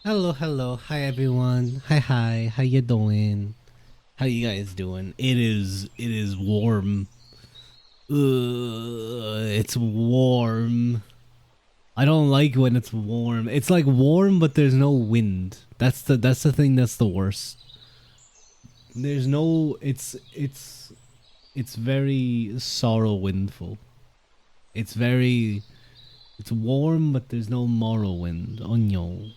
Hello, hello, hi everyone. Hi, how you doing? How you guys doing? It is warm. It's warm. I don't like when it's warm. It's like warm, but there's no wind. That's the thing that's the worst. There's no. It's very sorrow windful. It's very. It's warm, but there's no Morrowind. Oh no.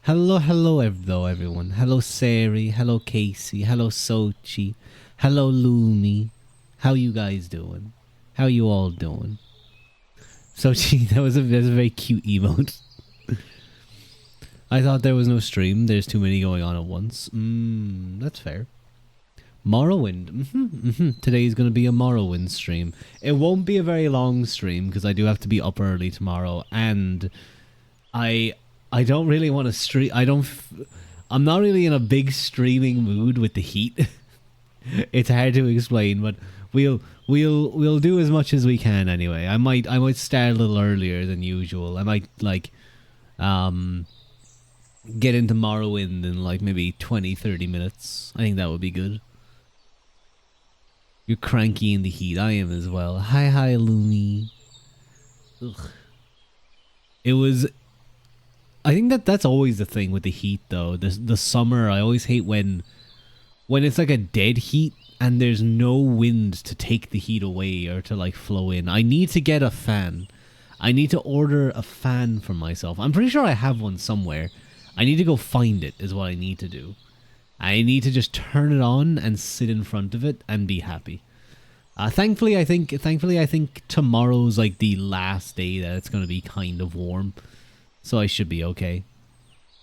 Hello, everyone. Hello, Sari. Hello, Casey. Hello, Sochi. Hello, Lumi. How you guys doing? How you all doing? Sochi, that's a very cute emote. I thought there was no stream. There's too many going on at once. That's fair. Morrowind. Today is going to be a Morrowind stream. It won't be a very long stream because I do have to be up early tomorrow, and I I don't really want to stream. I'm not really in a big streaming mood with the heat. It's hard to explain, but we'll do as much as we can anyway. I might start a little earlier than usual. I might um get into Morrowind in like maybe 20-30 minutes. I think that would be good. You're cranky in the heat. I am as well. Hi, Lumi. Ugh. It was. I think that's always the thing with the heat, though. The summer, I always hate when it's like a dead heat and there's no wind to take the heat away or to like flow in. I need to get a fan. I need to order a fan for myself. I'm pretty sure I have one somewhere. I need to go find it. Is what I need to do. I need to just turn it on and sit in front of it and be happy. Thankfully, I think tomorrow's like the last day that it's gonna be kind of warm, so I should be okay.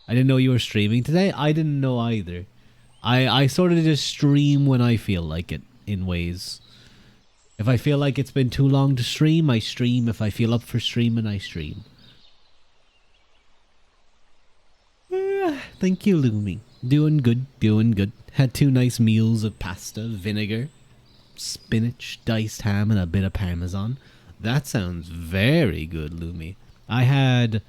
I didn't know you were streaming today. I didn't know either. I sort of just stream when I feel like it. In ways, if I feel like it's been too long to stream, I stream. If I feel up for streaming, I stream. Thank you, Lumi. Doing good, doing good. Had two nice meals of pasta, vinegar, spinach, diced ham, and a bit of parmesan. That sounds very good, Lumi. I had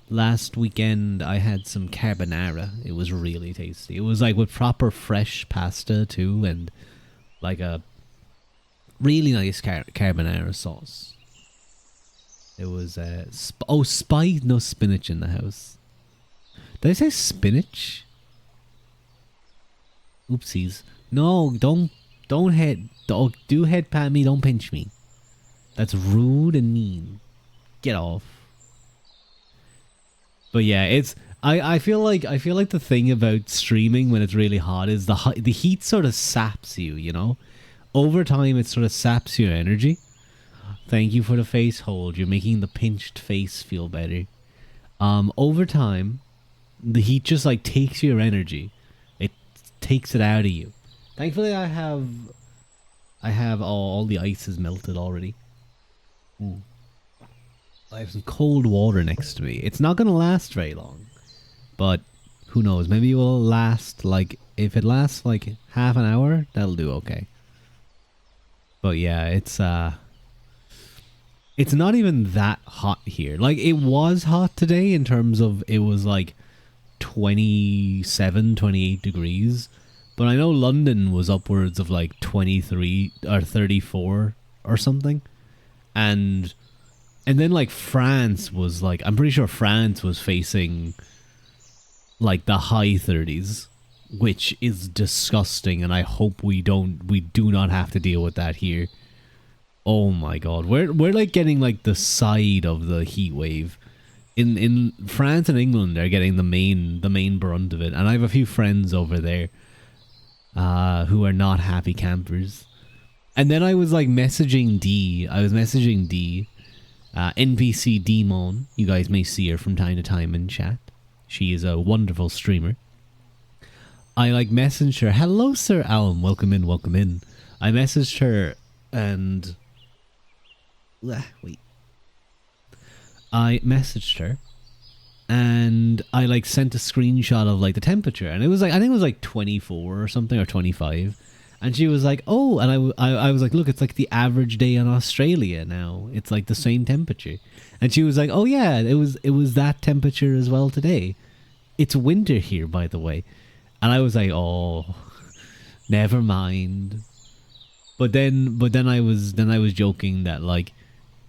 last weekend. I had some carbonara. It was really tasty. It was like with proper fresh pasta too, and like a really nice carbonara sauce. It was no spinach in the house. Did I say spinach? Oopsies. No, don't do head pat me, don't pinch me. That's rude and mean. Get off. But yeah, I feel like the thing about streaming when it's really hot is the heat sort of saps you, you know? Over time it sort of saps your energy. Thank you for the face hold. You're making the pinched face feel better. Over time the heat just like takes your energy. It takes it out of you. Thankfully I have all the ice is melted already. Ooh. I have some cold water next to me. It's not going to last very long. But who knows? Maybe it will last like if it lasts like half an hour, that'll do okay. But yeah, it's not even that hot here. Like it was hot today in terms of it was like 27, 28 degrees. But I know London was upwards of like 23 or 34 or something. And then like France was like, I'm pretty sure France was facing like the high 30s, which is disgusting, and I hope we do not have to deal with that here. Oh my god. We're like getting like the side of the heat wave. In France and England are getting the main brunt of it, and I have a few friends over there who are not happy campers. And then I was like messaging D. NPC Demon. You guys may see her from time to time in chat. She is a wonderful streamer. I like messaged her. Hello, Sir Alan. Welcome in. I messaged her and wait. I messaged her and I like sent a screenshot of like the temperature, and it was like, I think it was like 24 or something, or 25. And she was like, oh, and I was like, look, it's like the average day in Australia now. It's like the same temperature. And she was like, oh yeah, it was that temperature as well today. It's winter here, by the way. And I was like, oh, never mind. But then I was joking that like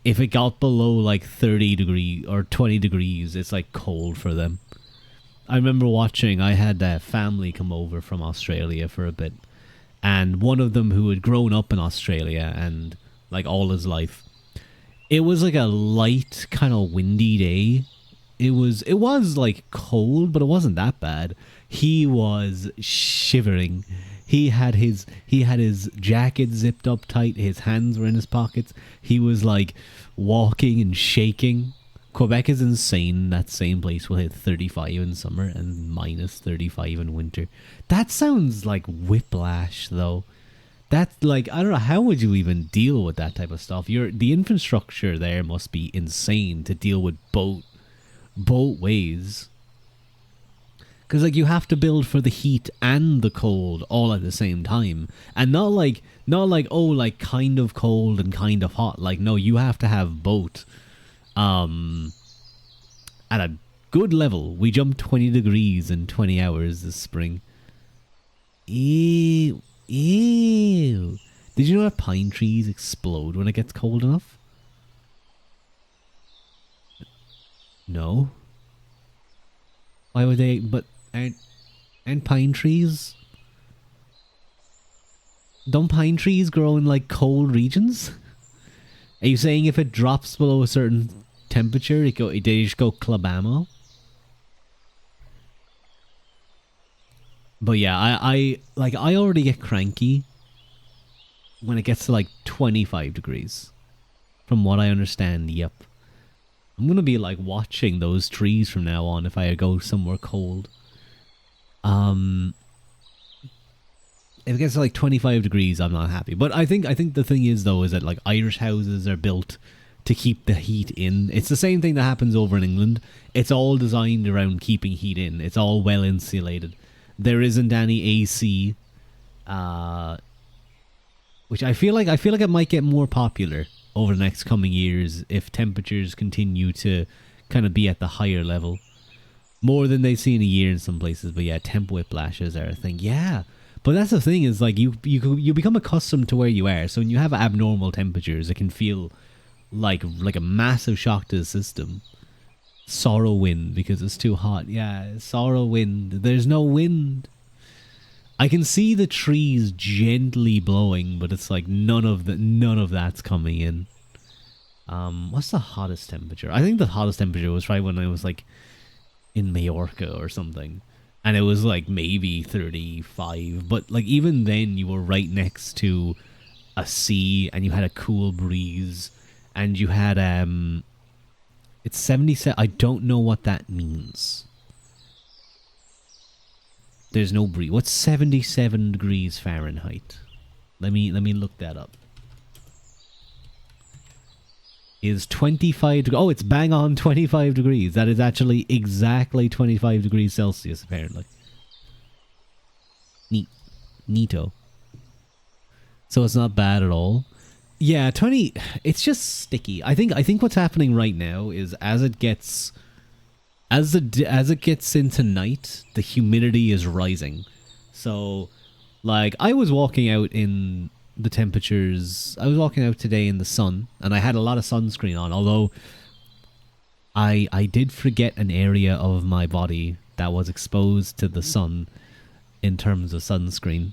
if it got below like 30 degrees or 20 degrees, it's like cold for them. I remember watching. I had a family come over from Australia for a bit, and one of them who had grown up in Australia and like all his life. It was like a light kind of windy day. It was like cold, but it wasn't that bad. He was shivering. He had his jacket zipped up tight. His hands were in his pockets. He was like walking and shaking. Quebec is insane. That same place will hit 35 in summer and minus 35 in winter. That sounds like whiplash, though. That's like, I don't know, how would you even deal with that type of stuff? The infrastructure there must be insane to deal with both ways. Because like you have to build for the heat and the cold all at the same time, and not like oh like kind of cold and kind of hot. Like no, you have to have both. At a good level, we jumped 20 degrees in 20 hours this spring. Ew, ew. Did you know that pine trees explode when it gets cold enough? No. Why would they? But aren't pine trees? Don't pine trees grow in like cold regions? Are you saying if it drops below a certain temperature, they just go klabamo? But yeah, I already get cranky when it gets to like 25 degrees. From what I understand, yep. I'm gonna be like watching those trees from now on if I go somewhere cold. If it gets to like 25 degrees, I'm not happy. But I think the thing is though is that like Irish houses are built to keep the heat in. It's the same thing that happens over in England. It's all designed around keeping heat in. It's all well insulated. There isn't any AC, which I feel like it might get more popular over the next coming years if temperatures continue to kind of be at the higher level. More than they see in a year in some places, but yeah, temp whiplashes are a thing. Yeah, but that's the thing is like you become accustomed to where you are. So when you have abnormal temperatures, it can feel like a massive shock to the system. Sorrow wind because it's too hot. Yeah, sorrow wind. There's no wind. I can see the trees gently blowing, but it's like none of that's coming in. What's the hottest temperature? I think the hottest temperature was right when I was like in Majorca or something, and it was like maybe 35. But like even then, you were right next to a sea, and you had a cool breeze, and you had it's 77. I don't know what that means. There's no breeze. What's 77 degrees Fahrenheit? Let me look that up. Is 25 oh, it's bang on 25 degrees. That is actually exactly 25 degrees Celsius apparently. Neato. So it's not bad at all. Yeah, 20 it's just sticky. I think what's happening right now is as it gets into night, the humidity is rising. So like I was walking out in the temperatures. I was walking out today in the sun, and I had a lot of sunscreen on, although I did forget an area of my body that was exposed to the sun in terms of sunscreen,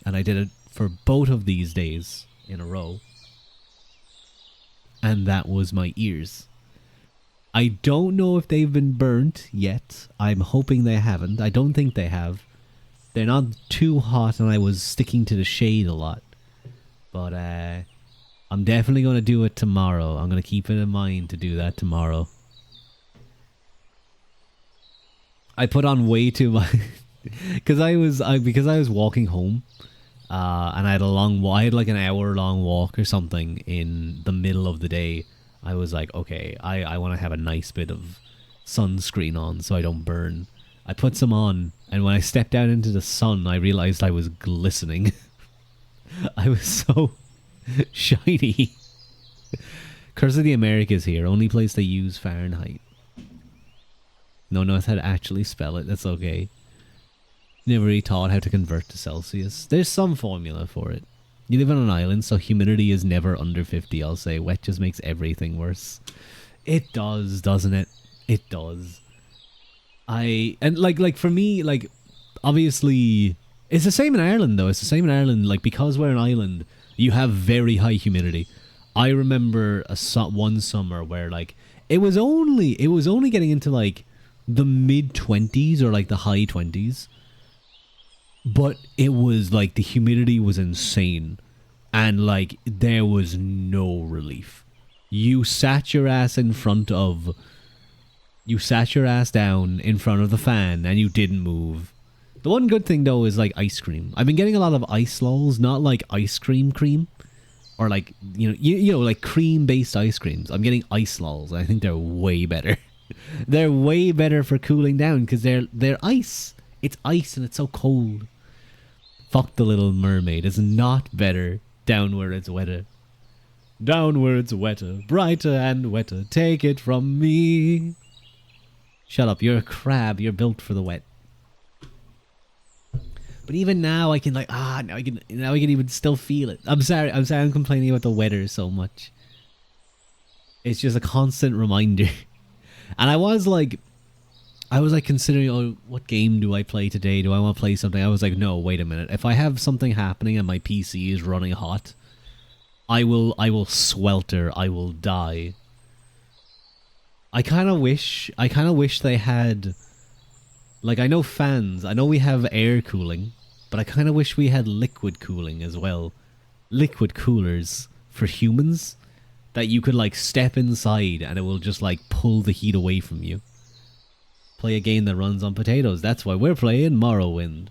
and I did it for both of these days in a row, and that was my ears. I don't know if they've been burnt yet. I'm hoping they haven't. I don't think they have. They're not too hot, and I was sticking to the shade a lot. But I'm definitely going to do it tomorrow. I'm going to keep it in mind to do that tomorrow. I put on way too much because I was walking home, and I had I had like an hour long walk or something in the middle of the day. I was like, okay, I want to have a nice bit of sunscreen on so I don't burn. I put some on, and when I stepped out into the sun, I realized I was glistening. I was so shiny. Curse of the Americas here. Only place they use Fahrenheit. No one knows how to actually spell it. That's okay. Never really taught how to convert to Celsius. There's some formula for it. You live on an island, so humidity is never under 50, I'll say. Wet just makes everything worse. It does, doesn't it? It does. Like for me, like, obviously, it's the same in Ireland, though. It's the same in Ireland. Like, because we're an island, you have very high humidity. I remember one summer where, like, it was only getting into, like, the mid-20s or, like, the high 20s. But it was, like, the humidity was insane. And, like, there was no relief. You sat your ass down in front of the fan and you didn't move. The one good thing, though, is, like, ice cream. I've been getting a lot of ice lols, not, like, ice cream. Or, like, you know, like, cream-based ice creams. I'm getting ice lols. I think they're way better. They're way better for cooling down because they're ice. It's ice and it's so cold. Fuck the Little Mermaid. It's not better down where it's wetter. Down where it's wetter, brighter and wetter. Take it from me. Shut up. You're a crab. You're built for the wet. But even now, I can now I can even still feel it. I'm sorry I'm complaining about the weather so much. It's just a constant reminder. And I was like considering, oh, what game do I play today? Do I want to play something? I was like, no, wait a minute. If I have something happening and my PC is running hot, I will swelter. I will die. I kind of wish they had, like, I know we have air cooling, but I kind of wish we had liquid cooling as well. Liquid coolers for humans that you could, like, step inside and it will just, like, pull the heat away from you. Play a game that runs on potatoes. That's why we're playing Morrowind.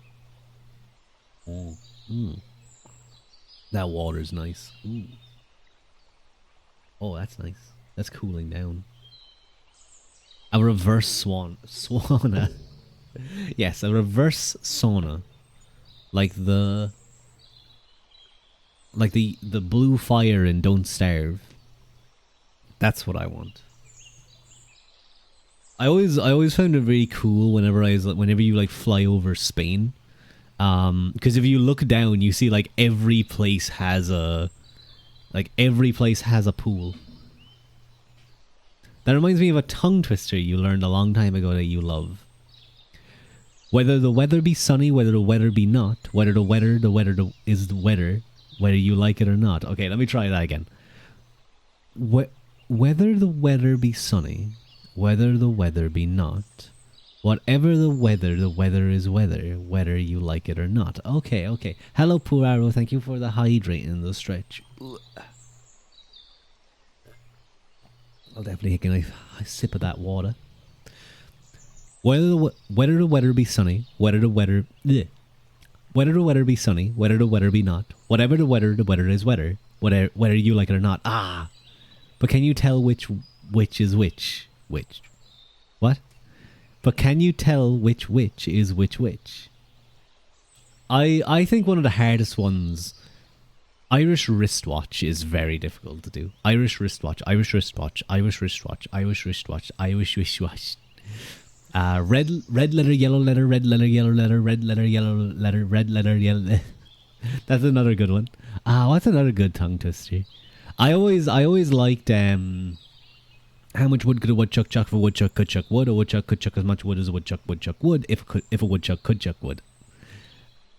That water's nice. Ooh. Oh, that's nice. That's cooling down. A reverse sauna. Yes, a reverse sauna. Like the blue fire in Don't Starve. That's what I want. I always found it really cool whenever you, like, fly over Spain. Because if you look down, you see, like, every place has a pool. That reminds me of a tongue twister you learned a long time ago that you love. Whether the weather be sunny, whether the weather be not, whether the weather is the weather, whether you like it or not. Okay, let me try that again. Whether the weather be sunny, whether the weather be not, whatever the weather is weather, whether you like it or not. Okay. Hello, Poor Arrow. Thank you for the hydrate in the stretch. I'll definitely take a sip of that water. Whether the weather be sunny, whether the weather be sunny, whether the weather be not, whatever the weather is weather, whether you like it or not. But can you tell which is which? Which? What? But can you tell which is which? I think one of the hardest ones, Irish wristwatch, is very difficult to do. Irish wristwatch. Red letter, yellow letter, red letter, yellow letter, red letter, yellow letter, red letter, yellow. That's another good one. What's another good tongue twister? I always liked how much wood could a woodchuck chuck if a woodchuck could chuck wood? A woodchuck could chuck as much wood as a woodchuck would if a woodchuck could chuck wood.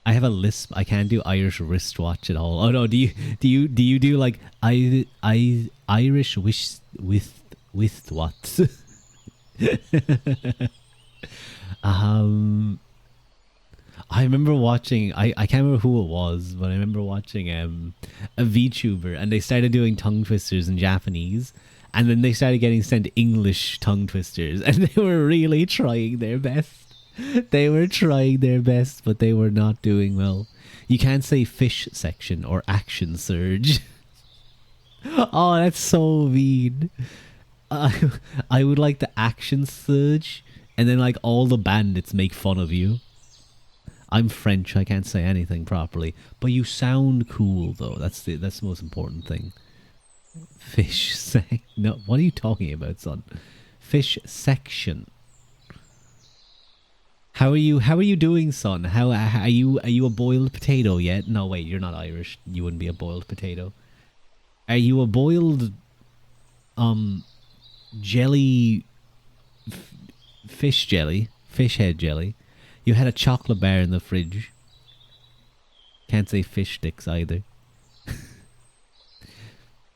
I have a lisp. I can't do Irish wristwatch at all. Oh no, do you do like Irish wish with what? I remember watching, I can't remember who it was, but I remember watching a VTuber, and they started doing tongue twisters in Japanese, and then they started getting sent English tongue twisters, and they were really trying their best. They were trying their best, but they were not doing well. You can't say fish section or action surge. Oh, that's so mean. I would like the action surge, and then, like, all the bandits make fun of you. I'm French, I can't say anything properly, but you sound cool though. That's the most important thing. Fish no, what are you talking about, son? Fish section. How are you doing, son? How are you a boiled potato yet? No, wait, you're not Irish. You wouldn't be a boiled potato. Are you a boiled um jelly fish jelly, fish head jelly? You had a chocolate bar in the fridge. Can't say fish sticks either.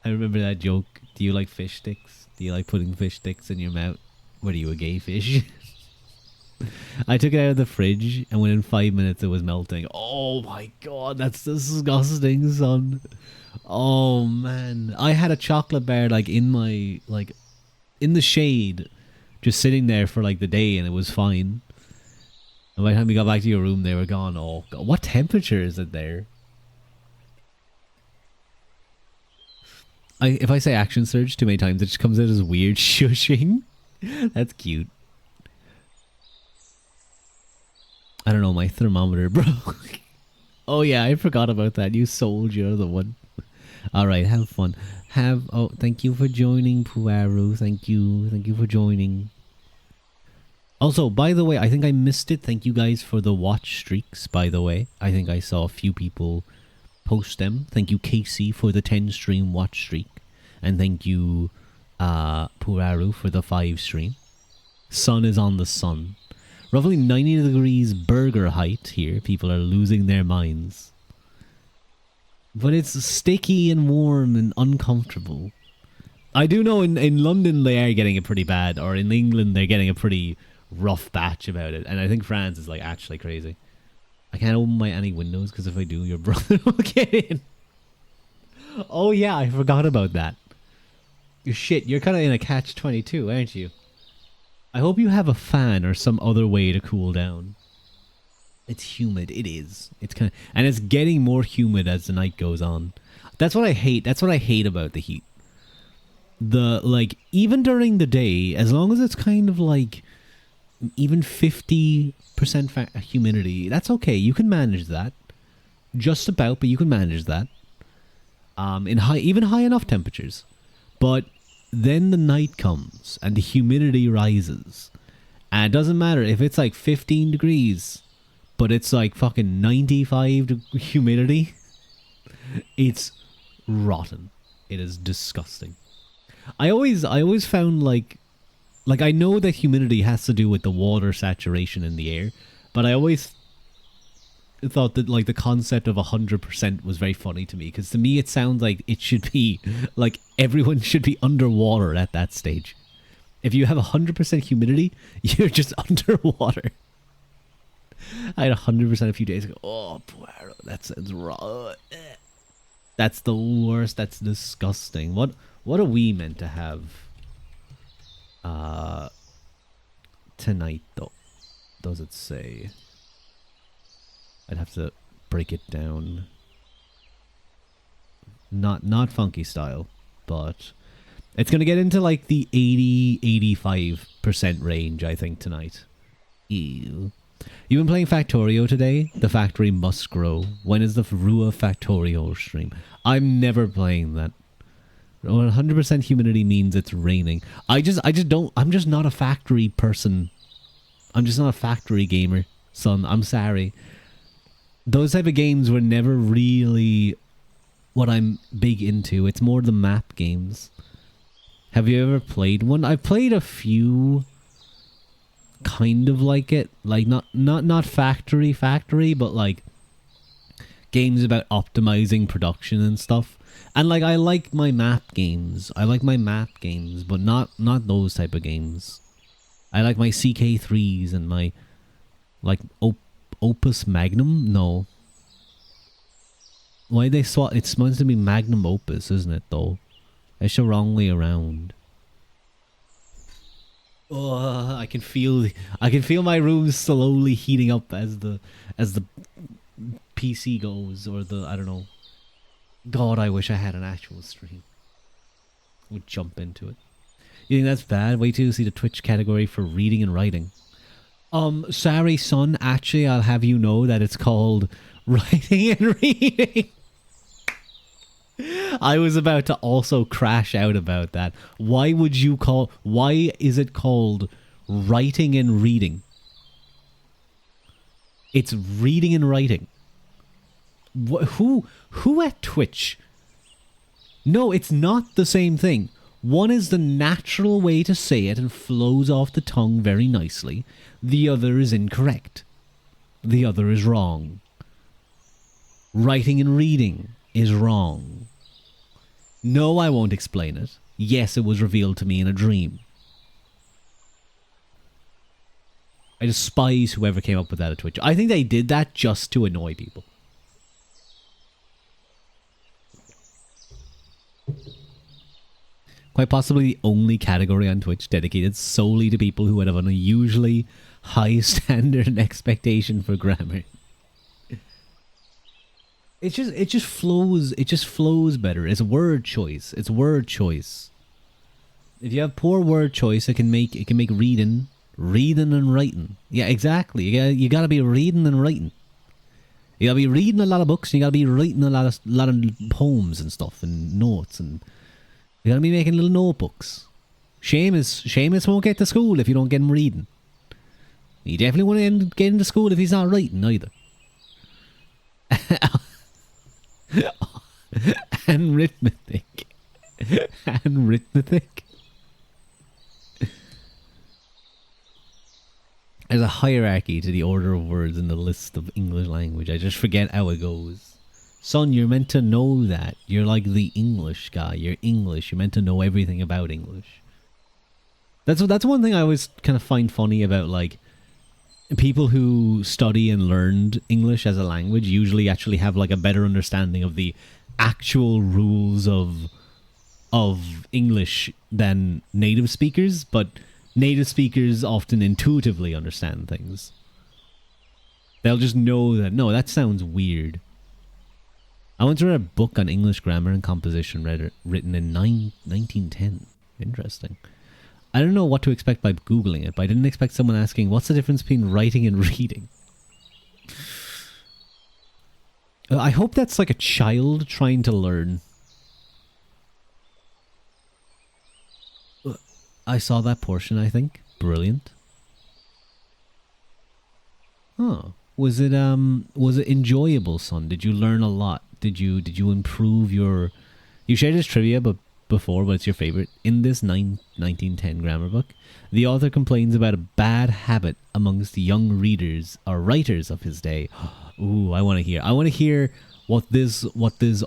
I remember that joke. Do you like fish sticks? Do you like putting fish sticks in your mouth? What are you, a gay fish? I took it out of the fridge and within 5 minutes it was melting. Oh my god, that's disgusting, son. Oh man. I had a chocolate bar like in my in the shade, just sitting there for like the day and it was fine. And by the time we got back to your room they were gone. Oh god, what temperature is it there? If I say action surge too many times, it just comes out as weird shushing. That's cute. I don't know, my thermometer broke. Oh yeah, I forgot about that. You sold your other one. Alright, have fun. Thank you for joining, Puaru. Thank you for joining. Also, by the way, I think I missed it. Thank you guys for the watch streaks, by the way. I think I saw a few people post them. Thank you, Casey, for the 10 stream watch streak. And thank you, Puaru, for the 5 stream. Sun is on the sun. Roughly 90 degrees burger height here. People are losing their minds. But it's sticky and warm and uncomfortable. I do know in London they are getting it pretty bad. Or in England they're getting a pretty rough batch about it. And I think France is like actually crazy. I can't open any windows because if I do, your brother will get in. Oh yeah, I forgot about that. Shit, you're kind of in a catch-22, aren't you? I hope you have a fan or some other way to cool down. It's humid. It is. It's kind of, and it's getting more humid as the night goes on. That's what I hate. That's what I hate about the heat. Even during the day, as long as it's kind of like even 50% humidity, that's okay. You can manage that. Just about, but you can manage that. Even high enough temperatures. But then the night comes and the humidity rises. And it doesn't matter if it's like 15 degrees, but it's like fucking 95 humidity. It's rotten. It is disgusting. I always found like I know that humidity has to do with the water saturation in the air, but I always thought that like the concept of 100% was very funny to me, because to me it sounds like it should be like everyone should be underwater at that stage. If you have 100% humidity, you're just underwater. I had 100% a few days ago. Oh, that sounds raw. That's the worst. That's disgusting. What are we meant to have tonight though? Does it say? I'd have to break it down. Not funky style, but it's going to get into like the 80-85% range, I think, tonight. Ew. You've been playing Factorio today? The factory must grow. When is the Rua Factorio stream? I'm never playing that. 100% humidity means it's raining. I just don't. I'm just not a factory person. I'm just not a factory gamer, son. I'm sorry. Those type of games were never really what I'm big into. It's more the map games. Have you ever played one? I've played a few kind of like it. Like not factory, but like games about optimizing production and stuff. And like I like my map games. But not those type of games. I like my CK3s and my like Opus Magnum? No. Why they swap? It's supposed to be Magnum Opus, isn't it, though? It's the wrong way around. Oh, I can feel my room slowly heating up as the PC goes, or I don't know. God, I wish I had an actual stream. Would jump into it. You think that's bad? Wait till you see the Twitch category for reading and writing. Sorry, son. Actually, I'll have you know that it's called writing and reading. I was about to also crash out about that. Why is it called writing and reading? It's reading and writing. Who at Twitch? No, it's not the same thing. One is the natural way to say it and flows off the tongue very nicely. The other is incorrect. The other is wrong. Writing and reading is wrong. No, I won't explain it. Yes, it was revealed to me in a dream. I despise whoever came up with that at Twitch. I think they did that just to annoy people. Quite possibly the only category on Twitch dedicated solely to people who would have an unusually high standard and expectation for grammar. It just flows better. It's word choice. It's word choice. If you have poor word choice, it can make reading and writing. Yeah, exactly. You gotta be reading and writing. You gotta be reading a lot of books, and you gotta be writing a lot of poems and stuff and notes, and you gotta be making little notebooks. Seamus won't get to school if you don't get him reading. You definitely won't get into school if he's not writing either. And arithmetic. And arithmetic. There's a hierarchy to the order of words in the list of English language. I just forget how it goes. Son, you're meant to know that. You're like the English guy. You're English. You're meant to know everything about English. That's one thing I always kind of find funny about, like, people who study and learned English as a language usually actually have like a better understanding of the actual rules of English than native speakers, but native speakers often intuitively understand things. They'll just know that, no, that sounds weird. I once read a book on English grammar and composition written in 1910. Interesting. I don't know what to expect by Googling it, but I didn't expect someone asking, what's the difference between writing and reading? I hope that's like a child trying to learn. I saw that portion, I think. Brilliant. Huh. Was it enjoyable, son? Did you learn a lot? Did you improve your... You shared this trivia before, but it's your favorite. In this 1910 grammar book, the author complains about a bad habit amongst the young readers or writers of his day. Ooh, I want to hear what this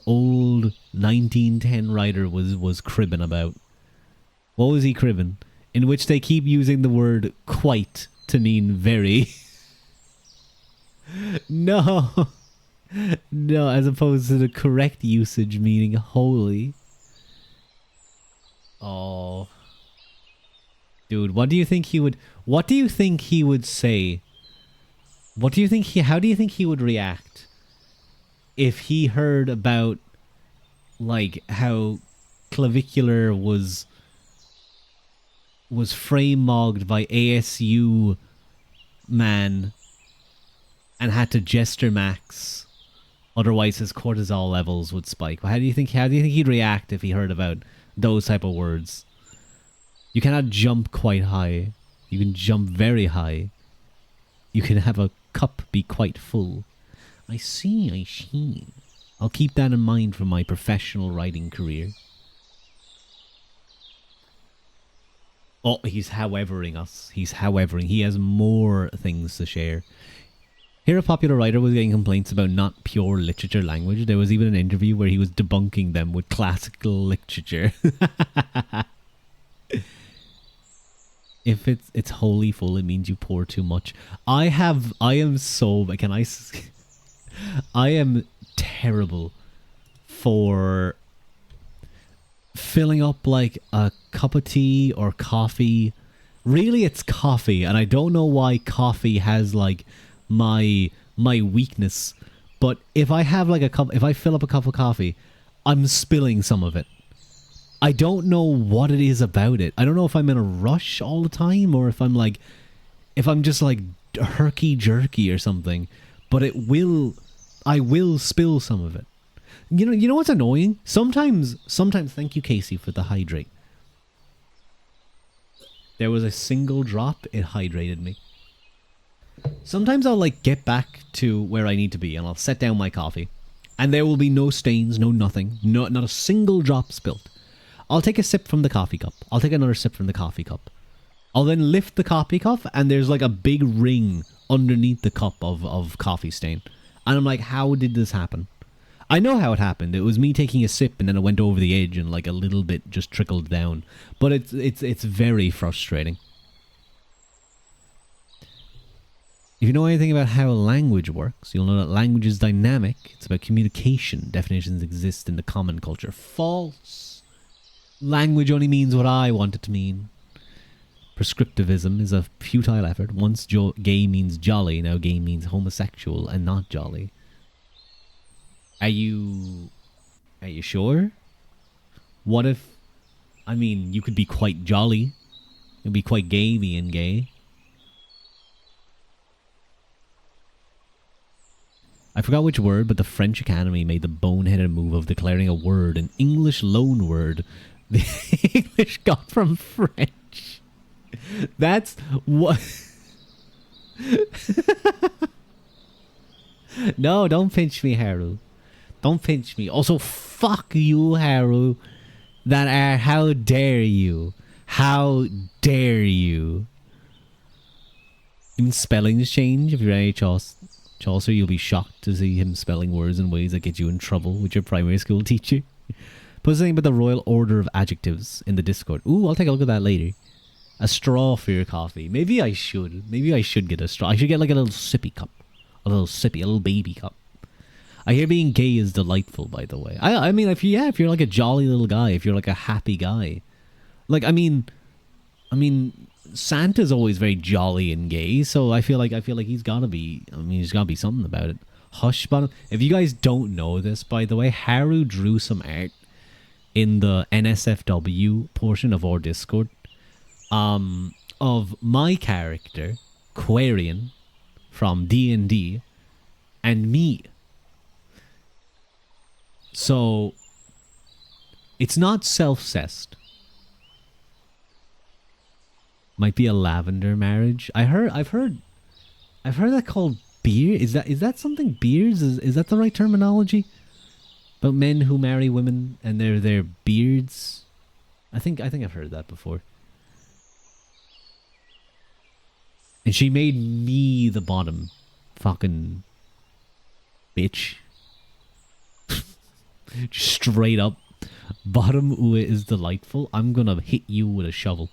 old 1910 writer was cribbing about. What was he cribbing? In which they keep using the word quite to mean very. No. No, as opposed to the correct usage meaning wholly. Oh. Dude, what do you think he would say? How do you think he would react if he heard about, like, how clavicular was frame-mogged by ASU man and had to gesture max, otherwise his cortisol levels would spike? How do you think he'd react if he heard about those type of words? You cannot jump quite high. You can jump very high. You can have a cup be quite full. I see. I'll keep that in mind for my professional writing career. Oh, he's howevering us. He has more things to share. Here, a popular writer was getting complaints about not pure literature language. There was even an interview where he was debunking them with classical literature. If it's wholly full, it means you pour too much. I am terrible for filling up like a cup of tea or coffee. Really, it's coffee, and I don't know why coffee has like my weakness. But if I fill up a cup of coffee, I'm spilling some of it. I don't know what it is about it. I don't know if I'm in a rush all the time or if I'm just like herky-jerky or something. But I will spill some of it. You know what's annoying? Sometimes, thank you, Casey, for the hydrate. There was a single drop, it hydrated me. Sometimes I'll like get back to where I need to be and I'll set down my coffee and there will be no stains, no nothing, not a single drop spilt. I'll take a sip from the coffee cup. I'll take another sip from the coffee cup. I'll then lift the coffee cup and there's like a big ring underneath the cup of coffee stain. And I'm like, how did this happen? I know how it happened. It was me taking a sip and then it went over the edge and like a little bit just trickled down. But it's very frustrating. If you know anything about how language works, you'll know that language is dynamic. It's about communication. Definitions exist in the common culture. False. Language only means what I want it to mean. Prescriptivism is a futile effort. Once gay means jolly, now gay means homosexual and not jolly. Are you sure? What if, I mean, you could be quite jolly. You'd be quite gay being gay. I forgot which word, but the French Academy made the boneheaded move of declaring a word an English loanword the English got from French. That's what... No, don't pinch me, Haru. Don't pinch me. Also, fuck you, Haru. How dare you? How dare you? Even spellings change. If you're any Chaucer, you'll be shocked to see him spelling words in ways that get you in trouble with your primary school teacher. Put something about the royal order of adjectives in the Discord. Ooh, I'll take a look at that later. A straw for your coffee. Maybe I should. Maybe I should get a straw. I should get like a little sippy cup. A little baby cup. I hear being gay is delightful, by the way. I mean, if you're like a jolly little guy, if you're like a happy guy. Like, I mean, Santa's always very jolly and gay, so I feel like he's gotta be. I mean, there's gotta be something about it. Hush bottom. If you guys don't know this, by the way, Haru drew some art in the NSFW portion of our Discord, of my character Quarian from D&D and me. So it's not self-cessed. Might be a lavender marriage. I've heard that called beer. Is that something? Beards? Is that the right terminology? About men who marry women and their beards. I think I've heard that before. And she made me the bottom. Fucking bitch. Just straight up. Bottom ooh is delightful. I'm gonna hit you with a shovel.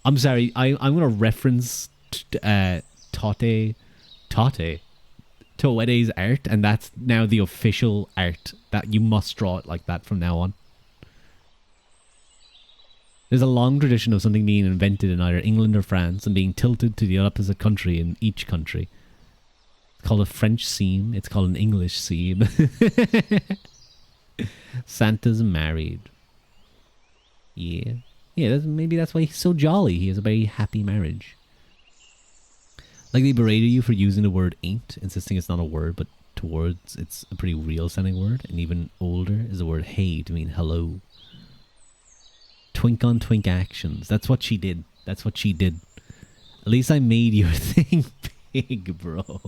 I'm sorry, I'm going to reference Tote's art, and that's now the official art that you must draw it like that from now on. There's a long tradition of something being invented in either England or France and being tilted to the opposite country in each country. It's called a French seam. It's called an English seam. Santa's married. Yeah. Yeah, maybe that's why he's so jolly. He has a very happy marriage. Like they berated you for using the word ain't, insisting it's not a word, but towards it's a pretty real sounding word. And even older is the word hey to mean hello. Twink on twink actions. That's what she did. That's what she did. At least I made your thing big, bro.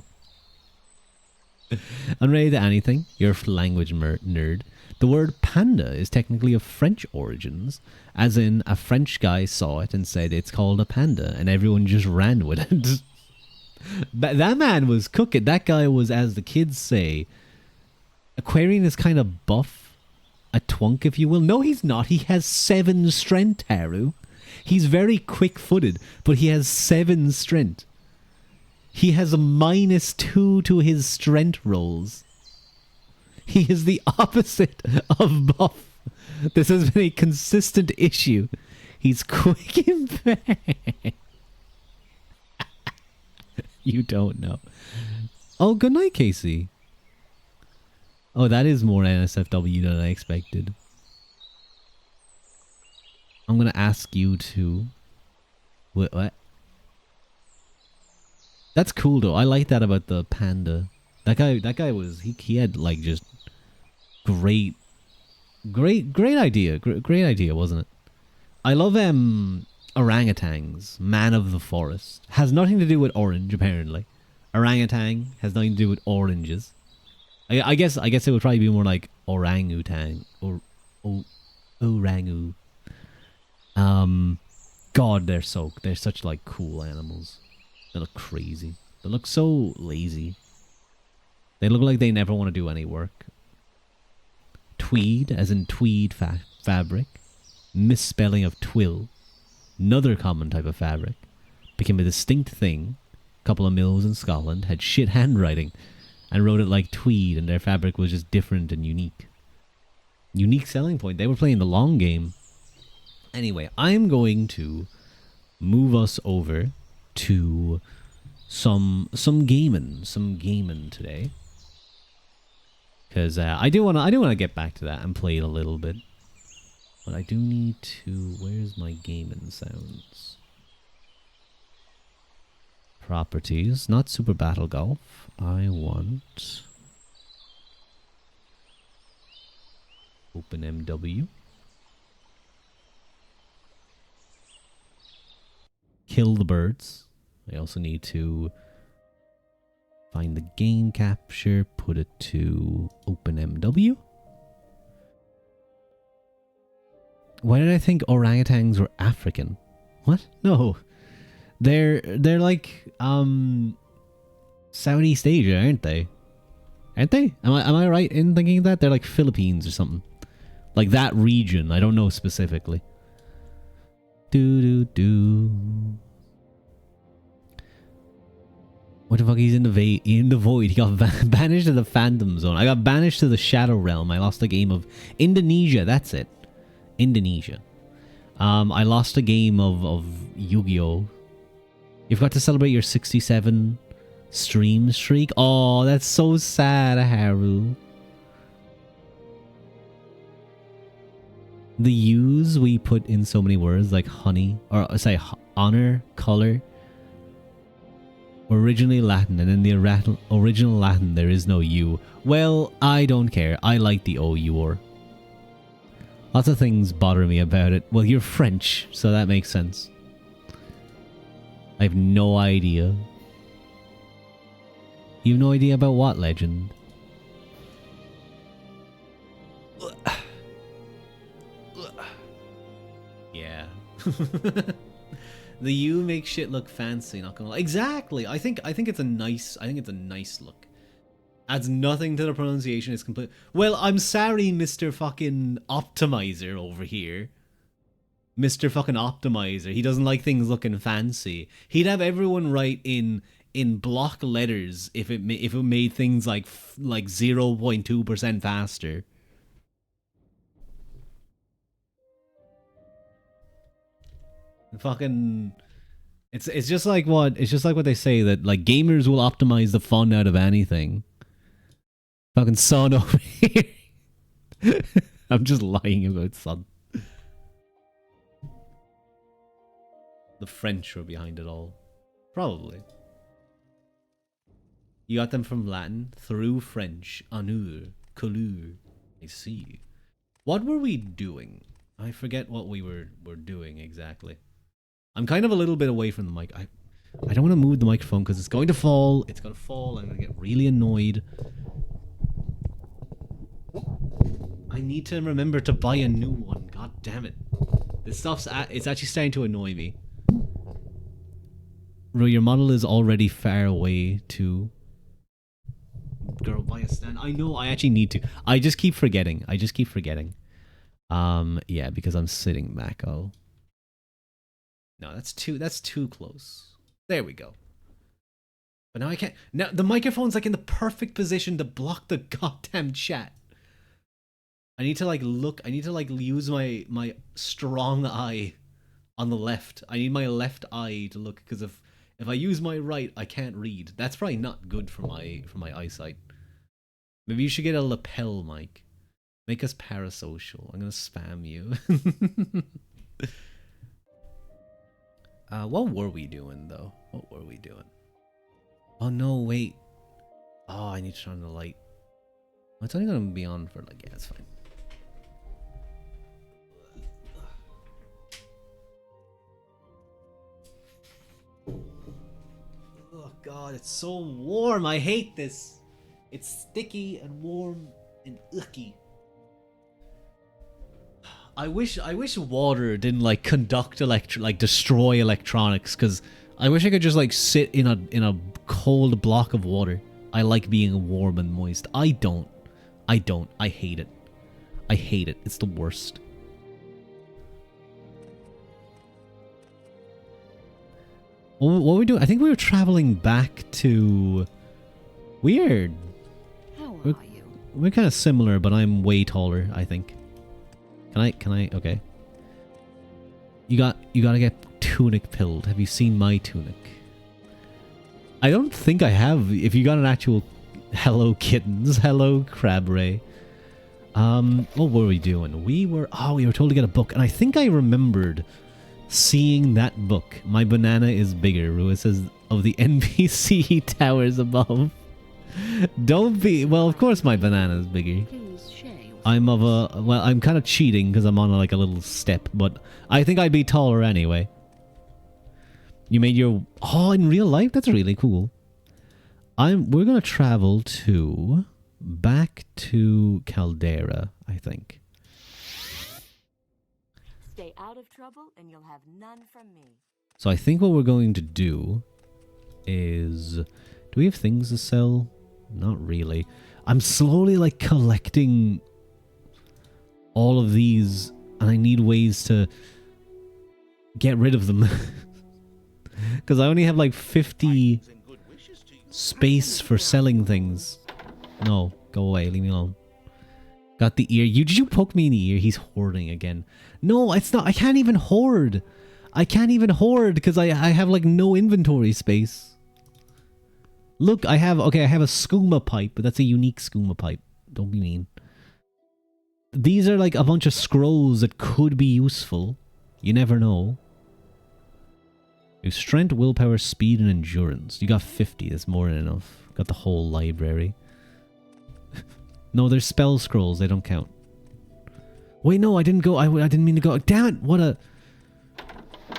Unrelated to anything, you're a language nerd. The word panda is technically of French origins, as in a French guy saw it and said it's called a panda, and everyone just ran with it. That man was cooking. That guy was, as the kids say, Aquarian is kind of buff, a twunk, if you will. No, he's not. He has 7 strength, Haru. He's very quick-footed, but he has 7 strength. He has a -2 to his strength rolls. He is the opposite of buff. This has been a consistent issue. He's quick and fast. You don't know. Oh, good night, Casey. Oh, that is more NSFW than I expected. I'm going to ask you to... What? That's cool, though. I like that about the panda. That guy was... He had, like, just... Great idea. Great idea, wasn't it? I love orangutans. Man of the forest. Has nothing to do with orange, apparently. Orangutan has nothing to do with oranges. I guess it would probably be more like orangutan or orangu. God, they're such like cool animals. They look crazy. They look so lazy. They look like they never want to do any work. Tweed, as in tweed fabric. Misspelling of twill. Another common type of fabric. Became a distinct thing. A couple of mills in Scotland had shit handwriting and wrote it like tweed, and their fabric was just different and unique. Unique selling point. They were playing the long game. Anyway, I'm going to move us over to some gaming today, because I do want to get back to that and play it a little bit, but I do need to. Where's my gaming sounds? Properties, not Super Battle Golf. I want OpenMW. Kill the birds. I also need to find the game capture, put it to OpenMW. Why did I think orangutans were African? What? No. They're like Southeast Asia, aren't they? Aren't they? Am I right in thinking that? They're like Philippines or something. Like that region. I don't know specifically. What the fuck? He's in the void. He got banished to the Phantom Zone. I got banished to the Shadow Realm. I lost a game of Indonesia. That's it. Indonesia. I lost a game of Yu-Gi-Oh! You've got to celebrate your 67 stream streak. Oh, that's so sad, Haru. The U's we put in so many words like honey, or say honor, color, were originally Latin, and in the original Latin there is no U. Well, I don't care. I like the O-U-R. Lots of things bother me about it. Well, you're French, so that makes sense. I have no idea. You have no idea about what, Legend? Yeah. The U makes shit look fancy, not gonna lie. Exactly. I think it's a nice look. Adds nothing to the pronunciation. It's complete. Well, I'm sorry, Mr. fucking Optimizer over here. Mr. fucking Optimizer. He doesn't like things looking fancy. He'd have everyone write in block letters if it made things like 0.2% faster. Fucking, it's just like what they say, that like gamers will optimize the fun out of anything. Fucking Son over here. I'm just lying about Son. The French were behind it all. Probably. You got them from Latin through French. Anur, couleur. I see. What were we doing? I forget what we were doing exactly. I'm kind of a little bit away from the mic. I don't want to move the microphone because it's going to fall. It's going to fall. I'm going to get really annoyed. I need to remember to buy a new one. God damn it. This stuff's it's actually starting to annoy me. Bro, your model is already far away too. Girl, buy a stand. I know, I actually need to. I just keep forgetting. Yeah, because I'm sitting back. Oh. No, that's too close. There we go. But now I can't. Now the microphone's like in the perfect position to block the goddamn chat. I need to like look. I need to like use my strong eye on the left. I need my left eye to look, because if I use my right, I can't read. That's probably not good for my eyesight. Maybe you should get a lapel mic. Make us parasocial. I'm gonna spam you. What were we doing though? What were we doing? Oh no, wait. Oh, I need to turn on the light. It's only gonna be on for like, yeah, it's fine. Oh god. god, it's so warm. I hate this. It's sticky and warm and icky. I wish water didn't like conduct destroy electronics, because I wish I could just like sit in a cold block of water. I like being warm and moist. I don't. I hate it. I hate it. It's the worst. What were we doing? I think we were traveling back to... Weird. How are you? We're kind of similar, but I'm way taller, I think. Can I? Okay. You gotta get tunic pilled. Have you seen my tunic? I don't think I have. If you got an actual... Hello, kittens. Hello, Crab Ray. What were we doing? We were told to get a book, and I think I remembered seeing that book. My banana is bigger. Rua says, of the NPC towers above. Don't be... Well, of course my banana is bigger. I'm of a... Well, I'm kind of cheating because I'm on like a little step, but I think I'd be taller anyway. You made your... Oh, in real life? That's really cool. We're going to travel to... Back to Caldera, I think. Stay out of trouble and you'll have none from me. So I think what we're going to do is... Do we have things to sell? Not really. I'm slowly like collecting all of these, and I need ways to get rid of them. Because I only have like 50 space for selling things. No, go away, leave me alone. Got the ear. Did you poke me in the ear? He's hoarding again. No, it's not. I can't even hoard. I can't even hoard because I have like no inventory space. Look, I have a skooma pipe, but that's a unique skooma pipe. Don't be mean. These are like a bunch of scrolls that could be useful. You never know. You have strength, willpower, speed, and endurance. You got 50. That's more than enough. Got the whole library. No, there's spell scrolls. They don't count. Wait, no, I didn't go. I didn't mean to go. Damn it! What a...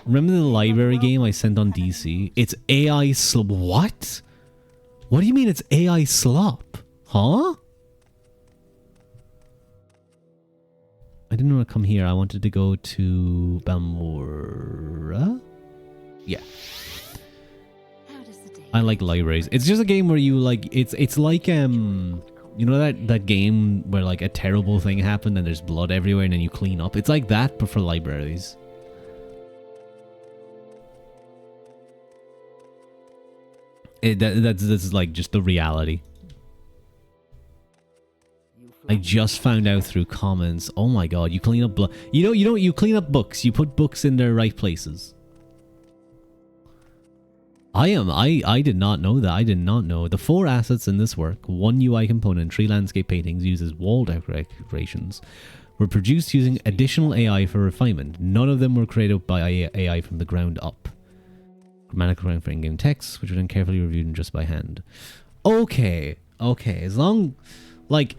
Remember the library game I sent on DC? It's AI slop. What? What do you mean it's AI slop? Huh? I didn't want to come here. I wanted to go to Balmora. Yeah. I like libraries. It's just a game where you like... It's like... You know that game where like a terrible thing happened and there's blood everywhere and then you clean up? It's like that, but for libraries. That's like just the reality. I just found out through comments. Oh my god, you clean up blood. You clean up books. You put books in their right places. I did not know that. I did not know. The 4 assets in this work, 1 UI component, 3 landscape paintings, uses wall decorations, were produced using additional AI for refinement. None of them were created by AI from the ground up. Grammatical for in-game text, which were then carefully reviewed and just by hand. Okay. As long... Like...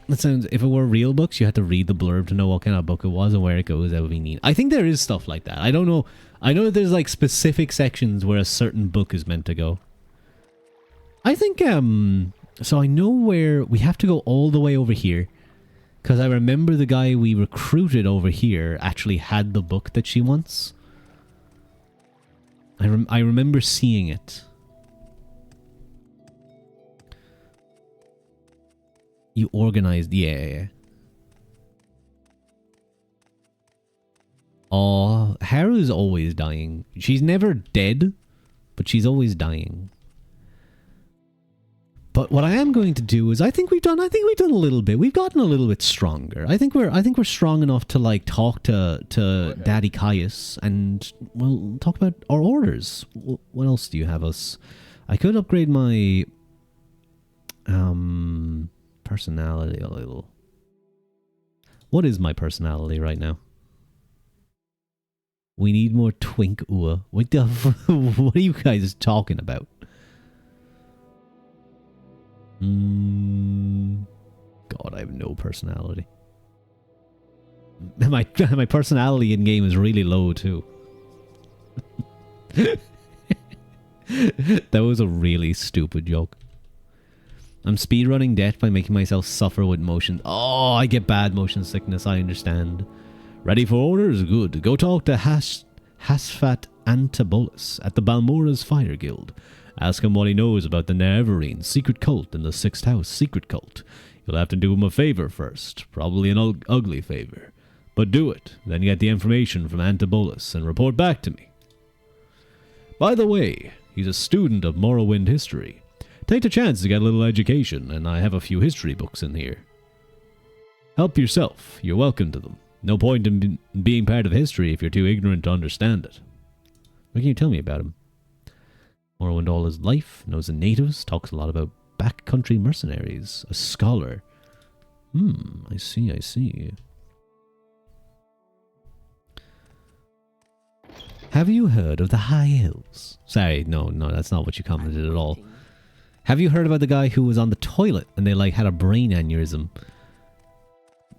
That sounds... If it were real books, you had to read the blurb to know what kind of book it was and where it goes. That would be neat. I think there is stuff like that. I don't know... I know that there's like specific sections where a certain book is meant to go. I think, so I know where we have to go all the way over here. Because I remember the guy we recruited over here actually had the book that she wants. I remember seeing it. You organized, yeah. Oh, Haru's always dying. She's never dead, but she's always dying. But what I am going to do is I think we've done a little bit. We've gotten a little bit stronger. I think we're strong enough to like talk to Daddy Caius and we'll talk about our orders. What else do you have us? I could upgrade my personality a little. What is my personality right now? We need more twink ua. What the what are you guys talking about? God, I have no personality. My personality in game is really low too. That was a really stupid joke. I'm speedrunning death by making myself suffer with motion. Oh, I get bad motion sickness, I understand. Ready for orders? Good. Go talk to Hasfat Antibolus at the Balmora's Fire Guild. Ask him what he knows about the Neverine secret cult and the Sixth House secret cult. You'll have to do him a favor first. Probably an ugly favor. But do it. Then get the information from Antibolus and report back to me. By the way, he's a student of Morrowind history. Take the chance to get a little education, and I have a few history books in here. Help yourself. You're welcome to them. No point in being part of history if you're too ignorant to understand it. What can you tell me about him? Morrowind all his life, knows the natives, talks a lot about backcountry mercenaries, a scholar. I see. Have you heard of the High Hills? Sorry, no, that's not what you commented at all. Have you heard about the guy who was on the toilet and they like had a brain aneurysm?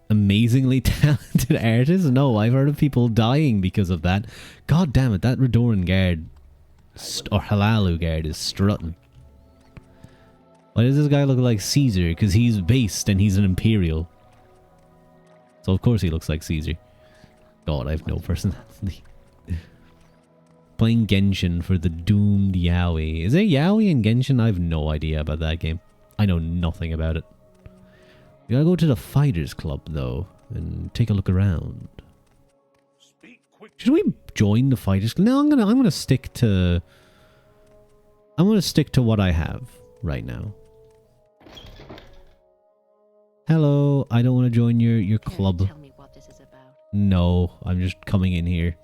Amazingly talented artist? No, I've heard of people dying because of that. God damn it, that Redoran guard, or Halalu guard, is strutting. Why does this guy look like Caesar? Because he's based and he's an Imperial. So of course he looks like Caesar. God, I have no personality. Playing Genshin for the doomed Yaoi. Is there Yaoi in Genshin? I have no idea about that game. I know nothing about it. We gotta go to the Fighters Club though and take a look around. Should we join the Fighters Club? No, I'm gonna stick to what I have right now. Hello, I don't want to join your club. Tell me what this is about. No, I'm just coming in here.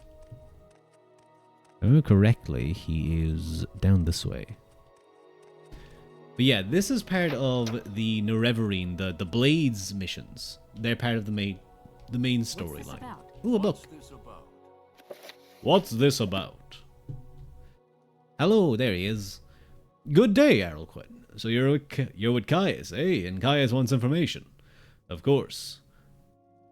If I remember correctly, he is down this way. But yeah, this is part of the Nerevarine, the Blades missions. They're part of the main storyline. Ooh, a book. What's this about? Hello, there he is. Good day, Arlquin. So you're with Caius, eh? And Caius wants information. Of course.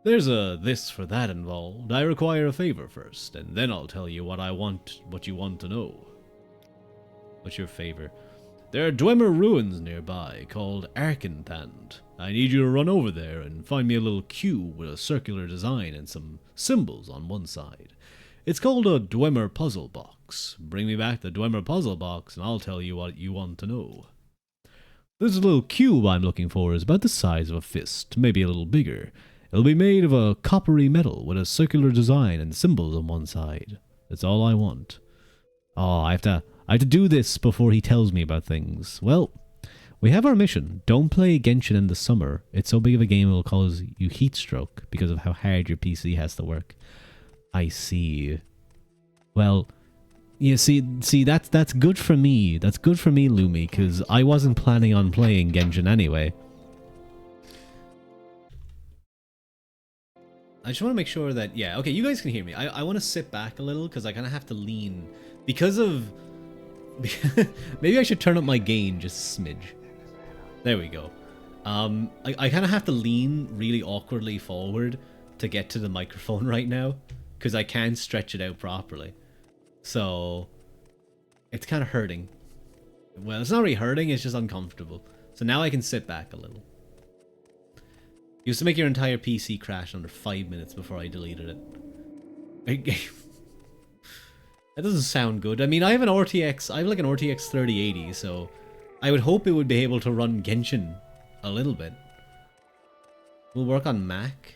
There's a this for that involved. I require a favor first, and then I'll tell you what you want to know. What's your favor? There are Dwemer ruins nearby called Arkenthand. I need you to run over there and find me a little cube with a circular design and some symbols on one side. It's called a Dwemer puzzle box. Bring me back the Dwemer puzzle box and I'll tell you what you want to know. This little cube I'm looking for is about the size of a fist, maybe a little bigger. It'll be made of a coppery metal with a circular design and symbols on one side. That's all I want. Oh, I have to do this before he tells me about things. Well, we have our mission. Don't play Genshin in the summer. It's so big of a game it'll cause you heat stroke because of how hard your PC has to work. I see. Well, you see that's good for me. That's good for me, Lumi, because I wasn't planning on playing Genshin anyway. I just want to make sure that, yeah, okay, you guys can hear me. I want to sit back a little because I kind of have to lean because of... Maybe I should turn up my gain just a smidge. There we go. I kind of have to lean really awkwardly forward to get to the microphone right now because I can't stretch it out properly. So it's kind of hurting. Well, it's not really hurting, it's just uncomfortable. So now I can sit back a little. You used to make your entire PC crash under 5 minutes before I deleted it. That doesn't sound good. I mean, I have like an RTX 3080, so I would hope it would be able to run Genshin a little bit. We'll work on Mac.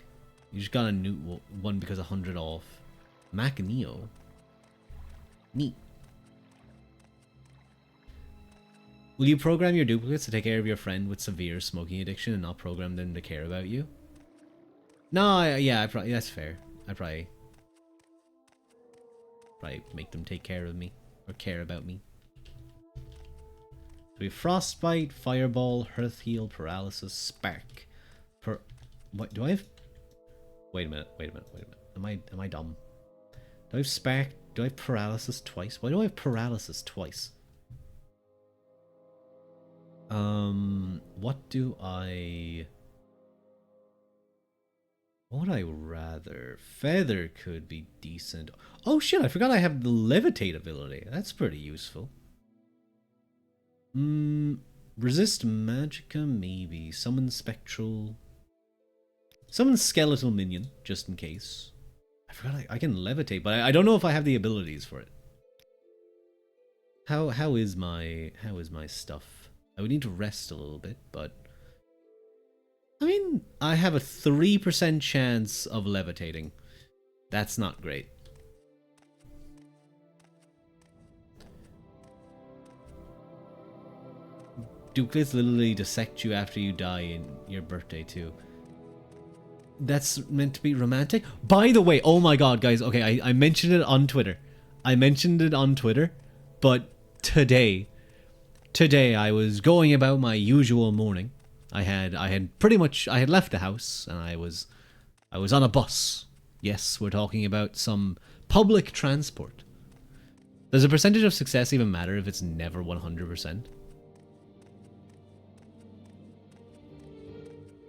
You just got a new one because 100 off. Mac Neo. Neat. Will you program your duplicates to take care of your friend with severe smoking addiction and not program them to care about you? No, yeah, that's fair. I probably make them take care of me or care about me. So we have Frostbite, Fireball, Hearth Heal, Paralysis, Spark. What do I have? Wait a minute. Am I dumb? Do I have Spark? Do I have Paralysis twice? Why do I have Paralysis twice? What would I rather? Feather could be decent. Oh shit, I forgot I have the Levitate ability. That's pretty useful. Resist magicka, maybe. Summon spectral. Summon skeletal minion, just in case. I forgot I can levitate, but I don't know if I have the abilities for it. How is my stuff? I would need to rest a little bit, but I mean, I have a 3% chance of levitating. That's not great. Dukelets literally dissect you after you die in your birthday too. That's meant to be romantic? By the way, oh my god, guys, okay, I mentioned it on Twitter. But today I was going about my usual morning. I had left the house and I was on a bus. Yes, we're talking about some public transport. Does a percentage of success even matter if it's never 100%?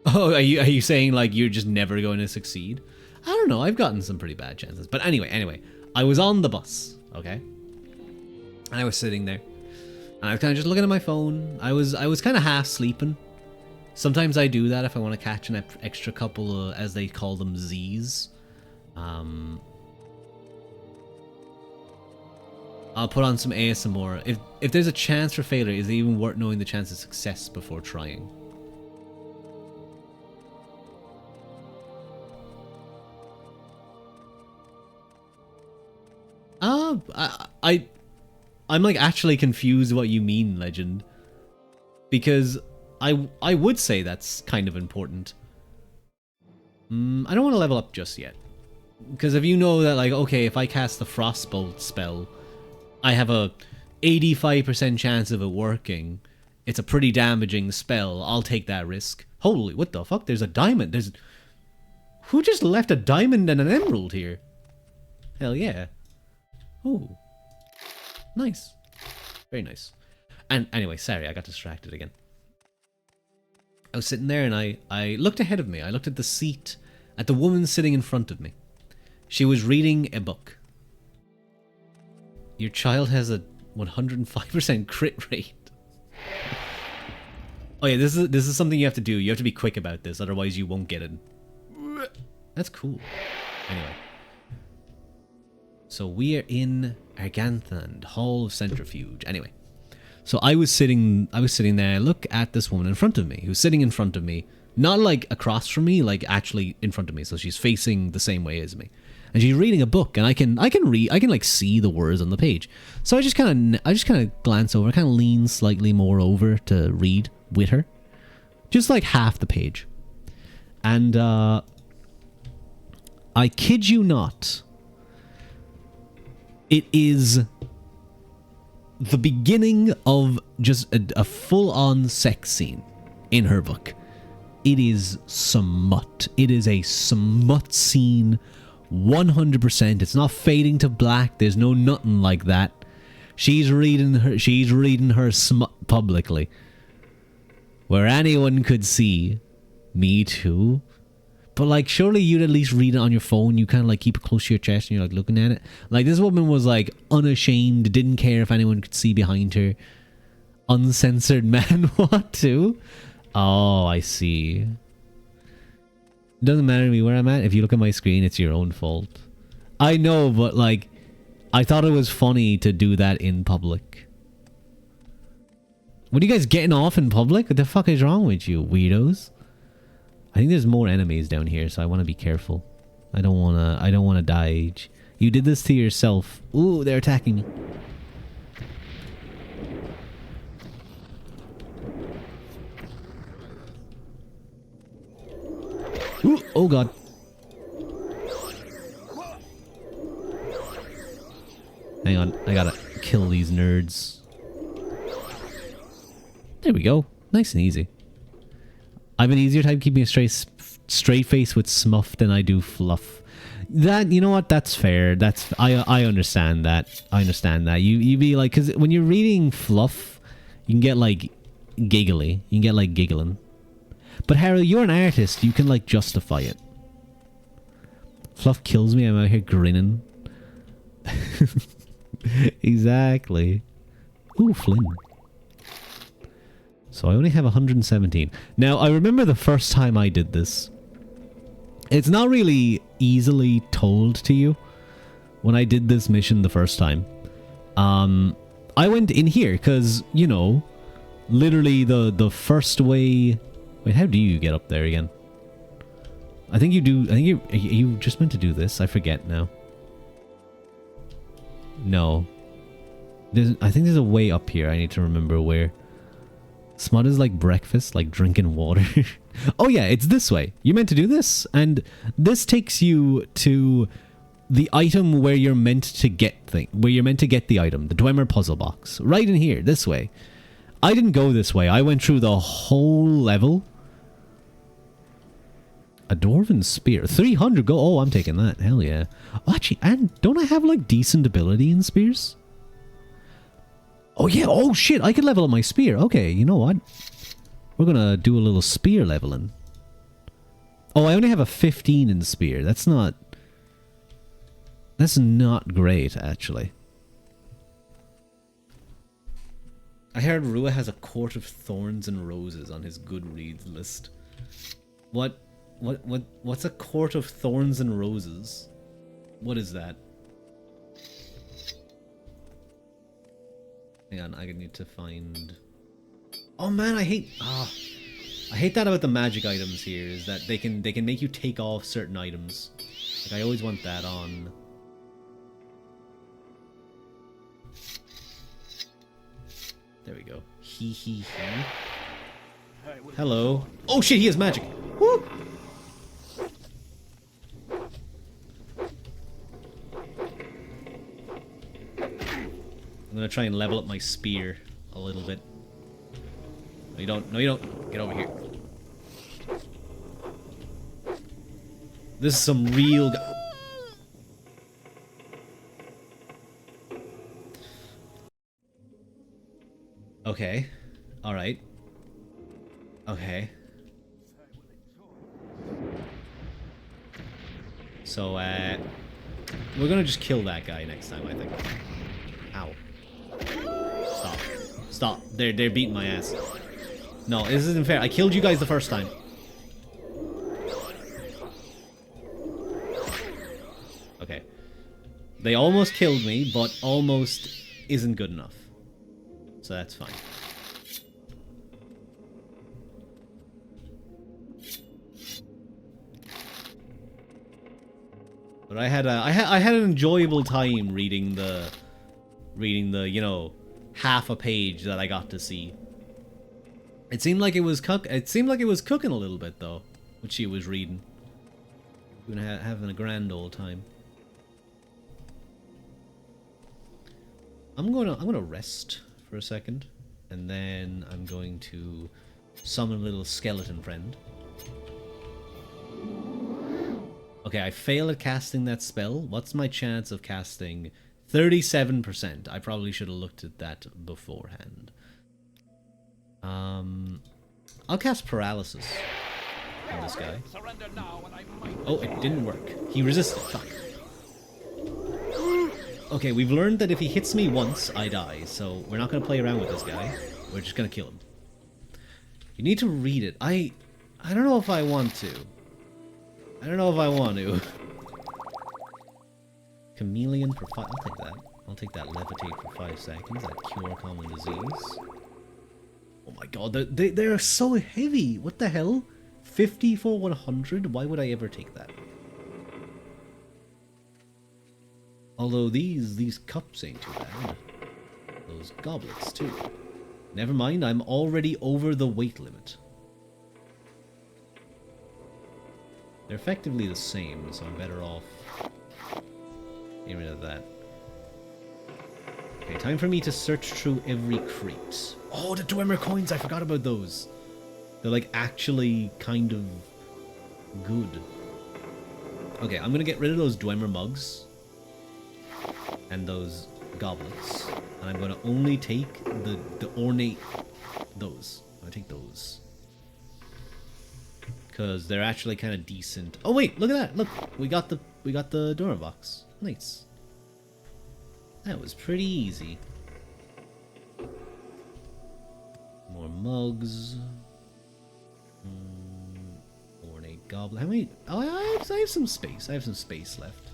Oh, are you saying like you're just never going to succeed? I don't know. I've gotten some pretty bad chances. But anyway, I was on the bus, okay? And I was sitting there. And I was kind of just looking at my phone. I was kind of half sleeping. Sometimes I do that if I want to catch an extra couple of, as they call them, Z's. I'll put on some ASMR. If there's a chance for failure, is it even worth knowing the chance of success before trying? I'm like actually confused what you mean, Legend. Because I would say that's kind of important. I don't want to level up just yet. Because if you know that, like, okay, if I cast the Frostbolt spell, I have a 85% chance of it working. It's a pretty damaging spell. I'll take that risk. Holy, what the fuck? There's a diamond. Who just left a diamond and an emerald here? Hell yeah. Oh. Nice. Very nice. And anyway, sorry, I got distracted again. I was sitting there and I looked ahead of me. I looked at the seat, at the woman sitting in front of me. She was reading a book. Your child has a 105% crit rate. Oh yeah, this is something you have to do. You have to be quick about this, otherwise you won't get it. That's cool. Anyway. So we are in Arganthan, Hall of Centrifuge. Anyway. So I was sitting there. I look at this woman in front of me, who's sitting in front of me, not like across from me, like actually in front of me. So she's facing the same way as me, and she's reading a book, and I can like see the words on the page. So I just kind of glance over, kind of lean slightly more over to read with her, just like half the page, and I kid you not, it is the beginning of just a full-on sex scene in her book. It is smut. It is a smut scene, 100%. It's not fading to black. There's no nothing like that. She's reading her smut publicly, where anyone could see. Me too. But like, surely you'd at least read it on your phone. You kind of like keep it close to your chest and you're like looking at it. Like, this woman was like unashamed, didn't care if anyone could see behind her. Uncensored man, what too? Oh, I see. It doesn't matter to me where I'm at. If you look at my screen, it's your own fault. I know, but like, I thought it was funny to do that in public. What are you guys getting off in public? What the fuck is wrong with you, weirdos? I think there's more enemies down here, so I want to be careful. I don't want to die. You did this to yourself. Ooh, they're attacking me. Ooh, oh god. Hang on, I gotta kill these nerds. There we go. Nice and easy. I have an easier time keeping a straight face with Smuff than I do Fluff. That, you know what? That's fair. I understand that. I understand that. You be like, because when you're reading Fluff, you can get like giggly. You can get like giggling. But Harold, you're an artist. You can like justify it. Fluff kills me. I'm out here grinning. Exactly. Ooh, Flynn. So I only have 117. Now, I remember the first time I did this. It's not really easily told to you when I did this mission the first time. I went in here because, you know, literally the first way... Wait, how do you get up there again? I think you do... I think you just meant to do this. I forget now. No. I think there's a way up here. I need to remember where. Smut is like breakfast, like drinking water. Oh yeah, it's this way. You meant to do this. And this takes you to the item where you're meant to get the item. The Dwemer puzzle box. Right in here, this way. I didn't go this way. I went through the whole level. A Dwarven Spear. 300 go. Oh, I'm taking that. Hell yeah. Oh, actually, and don't I have like decent ability in spears? Oh yeah, oh shit, I can level up my spear. Okay, you know what? We're gonna do a little spear leveling. Oh, I only have a 15 in spear. That's not great, actually. I heard Rua has a Court of Thorns and Roses on his Goodreads list. What's a Court of Thorns and Roses? What is that? Hang on, I need to find... Oh man, I hate that about the magic items here, is that they can make you take off certain items. Like, I always want that on. There we go. He. Hello. Oh shit, he has magic! Woo! I'm gonna try and level up my spear a little bit. No, you don't. No, you don't. Get over here. This is some real... Okay. Alright. Okay. So, we're gonna just kill that guy next time, I think. Ow. Stop. Stop. They're beating my ass. No, this isn't fair. I killed you guys the first time. Okay. They almost killed me, but almost isn't good enough. So that's fine. But I had an enjoyable time reading the you know, half a page that I got to see. It seemed like it was cooking a little bit though, what she was reading. We were having a grand old time. I'm gonna rest for a second, and then I'm going to summon a little skeleton friend. Okay, I failed at casting that spell. What's my chance of casting? 37%. I probably should have looked at that beforehand. I'll cast paralysis on this guy. Oh, it didn't work. He resisted. Fuck. Okay, we've learned that if he hits me once, I die. So we're not going to play around with this guy. We're just going to kill him. You need to read it. I don't know if I want to. I don't know if I want to. Chameleon for 5... I'll take that. I'll take that levitate for 5 seconds. That cure common disease. Oh my god, they're so heavy. What the hell? 50 for 100? Why would I ever take that? Although these cups ain't too bad. Those goblets too. Never mind, I'm already over the weight limit. They're effectively the same, so I'm better off getting rid of that. Okay, time for me to search through every crate. Oh, the Dwemer coins! I forgot about those. They're like actually kind of good. Okay, I'm gonna get rid of those Dwemer mugs and those goblets, and I'm gonna only take the ornate those. I'm gonna take those because they're actually kind of decent. Oh wait, look at that! Look, we got the Dwemer box. Nice. That was pretty easy. More mugs. Ornate goblin. How many? Oh, I have some space. I have some space left.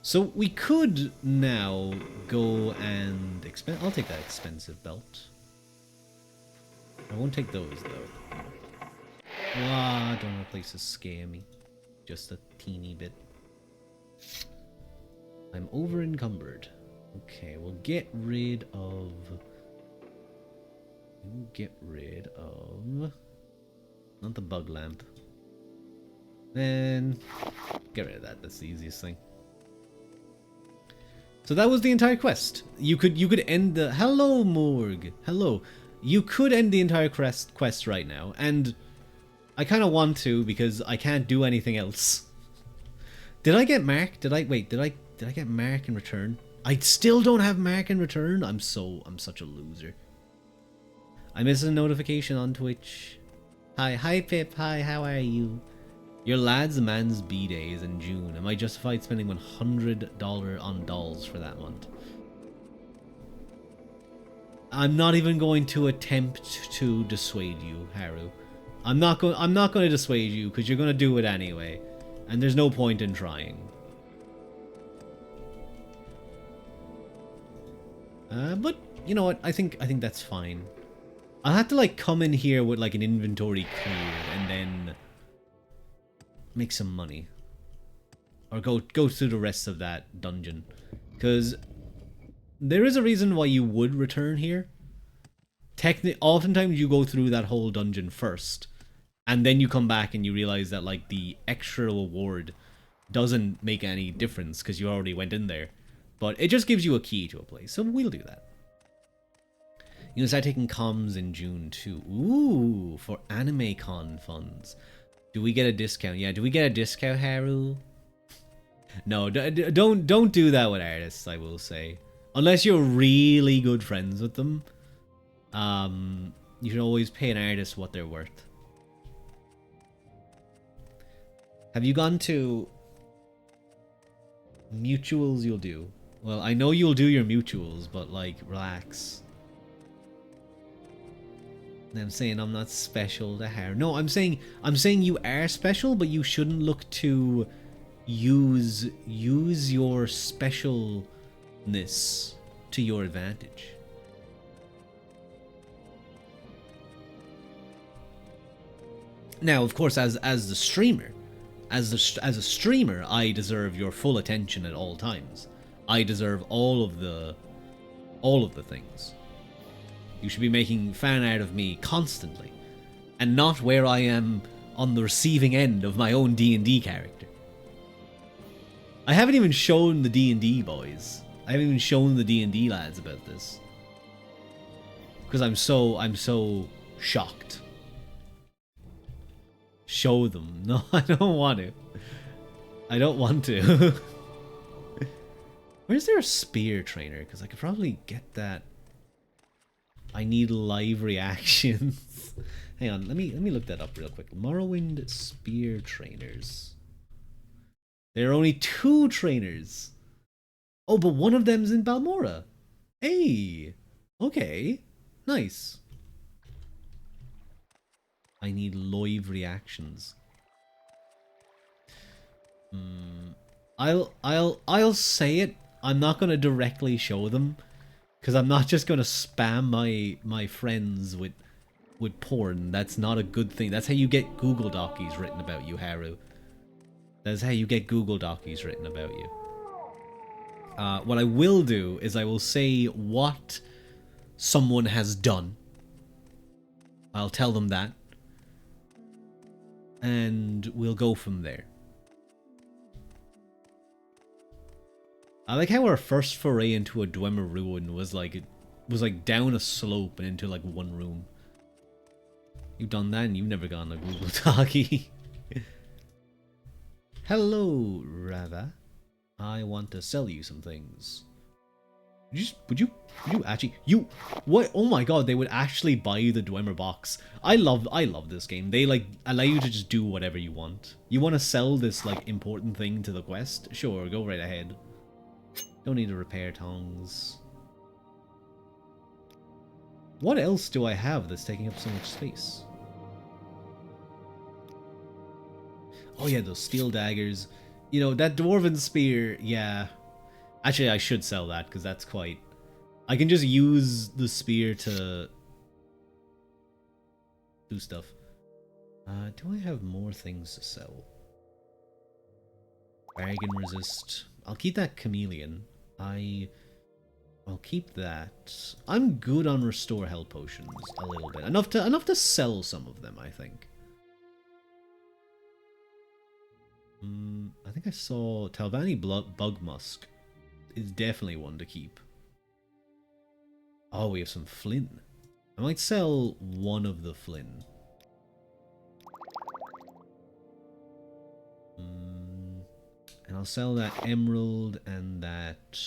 So we could now go and I'll take that expensive belt. I won't take those though. Ah, don't want places scare me. Just a teeny bit. I'm over encumbered. Okay, we'll get rid of. Not the bug lamp. Then get rid of that. That's the easiest thing. So that was the entire quest. You could end the hello Morg. Hello. You could end the entire quest right now, and I kind of want to because I can't do anything else. Did I get Mark? Did I get Mark in return? I still don't have Mark in return. I'm such a loser. I missed a notification on Twitch. Hi Pip. Hi, how are you? Your lad's man's B-day is in June. Am I justified spending $100 on dolls for that month? I'm not even going to attempt to dissuade you, Haru. I'm not going to dissuade you because you're going to do it anyway, and there's no point in trying. But you know what? I think that's fine. I'll have to like come in here with like an inventory clear and then make some money, or go through the rest of that dungeon, because there is a reason why you would return here. Oftentimes you go through that whole dungeon first, and then you come back and you realize that like the extra reward doesn't make any difference because you already went in there, but it just gives you a key to a place. So we'll do that. You can start taking comms in June too. Ooh, for AnimeCon funds. Do we get a discount? Yeah, do we get a discount, Haru? No, don't do that with artists, I will say. Unless you're really good friends with them. You should always pay an artist what they're worth. Have you gone to mutuals? You'll do. Well, I know you'll do your mutuals, but like, relax. I'm saying I'm not special to Haru. No, I'm saying you are special, but you shouldn't look to use your specialness to your advantage. Now, of course, as a streamer, I deserve your full attention at all times. I deserve all of the things. You should be making fan art of me constantly, and not where I am on the receiving end of my own D&D character. I haven't even shown the D&D boys. I haven't even shown the D&D lads about this, because I'm so shocked. Show them. No, I don't want to. I don't want to. Where's there a spear trainer? Because I could probably get that. I need live reactions. Hang on, let me look that up real quick. Morrowind spear trainers. There are only 2 trainers. Oh, but one of them's in Balmora. Hey, okay, nice. I need live reactions. I'll say it. I'm not gonna directly show them, because I'm not just gonna spam my friends with porn. That's not a good thing. That's how you get Google Docies written about you, Haru. That's how you get Google Docies written about you. What I will do is I will say what someone has done. I'll tell them that, and we'll go from there. I like how our first foray into a Dwemer ruin was like down a slope and into like one room. You've done that and you've never gone to Google Docky. Hello, Rava. I want to sell you some things. Would you actually what? Oh my god, they would actually buy the Dwemer box. I love this game. They like allow you to just do whatever you want. You want to sell this like important thing to the quest? Sure, go right ahead. Don't need to repair tongs. What else do I have that's taking up so much space? Oh yeah, those steel daggers. You know, that dwarven spear, yeah. Actually, I should sell that because that's quite... I can just use the spear to do stuff. Do I have more things to sell? Bargain resist. I'll keep that chameleon. I'll keep that. I'm good on restore health potions a little bit. Enough to sell some of them, I think. I think I saw Talvani Bug Musk is definitely one to keep. Oh, we have some flint. I might sell one of the flint. And I'll sell that emerald and that...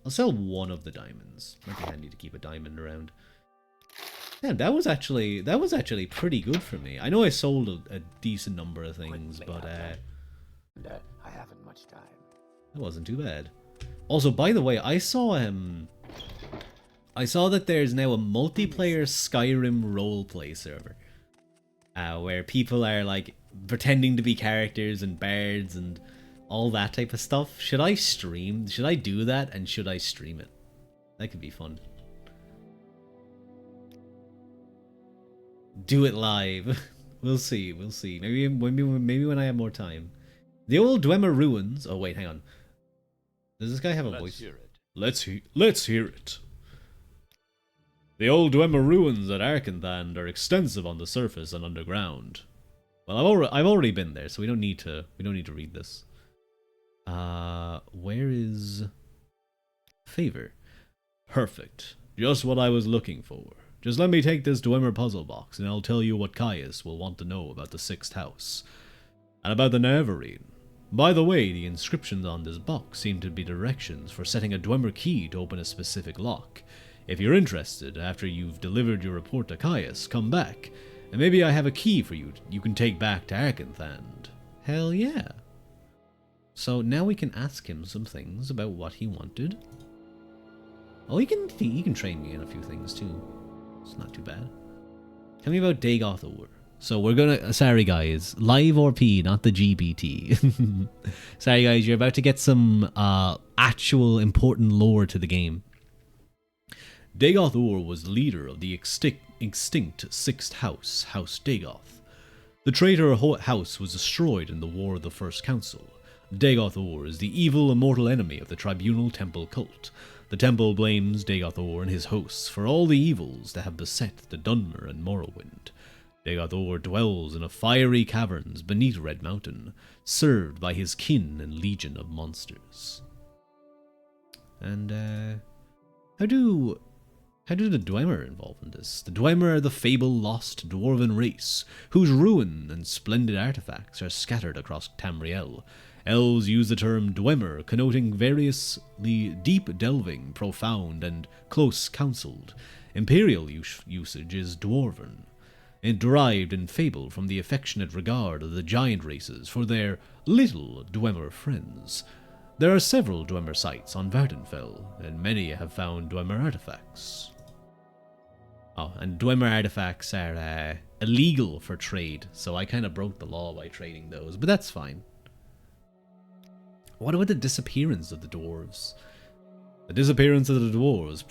I'll sell one of the diamonds. Might be handy to keep a diamond around. Yeah, that was actually pretty good for me. I know I sold a decent number of things, but I haven't much time. that wasn't too bad. Also, by the way, I saw that there's now a multiplayer Skyrim roleplay server, where people are like pretending to be characters and bards and all that type of stuff. Should I stream? Should I do that? And should I stream it? That could be fun. Do it live. We'll see. We'll see. Maybe when I have more time. The old Dwemer ruins. Oh wait, hang on. Does this guy have a voice? Hear it. Let's hear it. The old Dwemer ruins at Arkenthan are extensive on the surface and underground. Well, I've already been there, so we don't need to read this. Where is favor? Perfect. Just what I was looking for. Just let me take this Dwemer puzzle box, and I'll tell you what Caius will want to know about the 6th house. And about the Neverine. By the way, the inscriptions on this box seem to be directions for setting a Dwemer key to open a specific lock. If you're interested, after you've delivered your report to Caius, come back, and maybe I have a key for you can take back to Arkenthan. Hell yeah. So now we can ask him some things about what he wanted. Oh, he can train me in a few things too. It's not too bad. Tell me about Dagoth Ur. So we're gonna... Sorry guys. Live RP, not the GPT. Sorry guys, you're about to get some actual important lore to the game. Dagoth Ur was the leader of the extinct 6th house, House Dagoth. The traitor house was destroyed in the War of the First Council. Dagoth Ur is the evil immortal enemy of the Tribunal Temple cult. The temple blames Dagoth Ur and his hosts for all the evils that have beset the Dwemer and Morrowind. Dagoth Ur dwells in a fiery caverns beneath Red Mountain, served by his kin and legion of monsters. And, how do the Dwemer involve in this? The Dwemer are the fable-lost dwarven race, whose ruin and splendid artifacts are scattered across Tamriel. Elves use the term Dwemer, connoting variously deep-delving, profound, and close-counselled. Imperial usage is Dwarven. It derived in fable from the affectionate regard of the giant races for their little Dwemer friends. There are several Dwemer sites on Vardenfell, and many have found Dwemer artifacts. Oh, and Dwemer artifacts are illegal for trade, so I kind of broke the law by trading those, but that's fine. What about the disappearance of the dwarves? The disappearance of the dwarves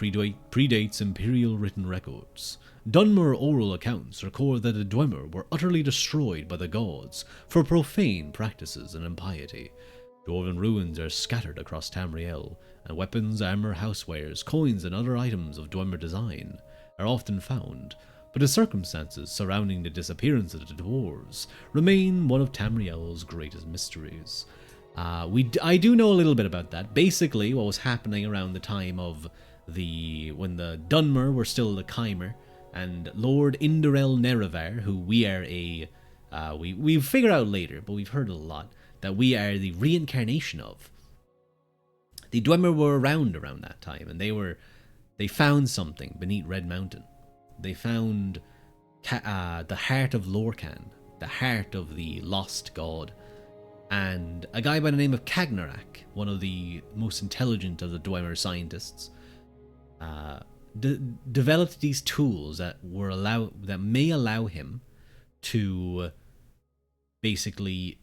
predates imperial written records. Dunmer oral accounts record that the Dwemer were utterly destroyed by the gods for profane practices and impiety. Dwarven ruins are scattered across Tamriel, and weapons, armor, housewares, coins, and other items of Dwemer design are often found, but the circumstances surrounding the disappearance of the dwarves remain one of Tamriel's greatest mysteries. I do know a little bit about that. Basically, what was happening around the time of when the Dunmer were still the Chimer, and Lord Inderel Nerevar, who we are we've figured out later, but we've heard a lot, that we are the reincarnation of. The Dwemer were around that time, and they found something beneath Red Mountain. They found the heart of Lorcan, the heart of the lost god, and a guy by the name of Kagnarak, one of the most intelligent of the Dwemer scientists, developed these tools that may allow him to basically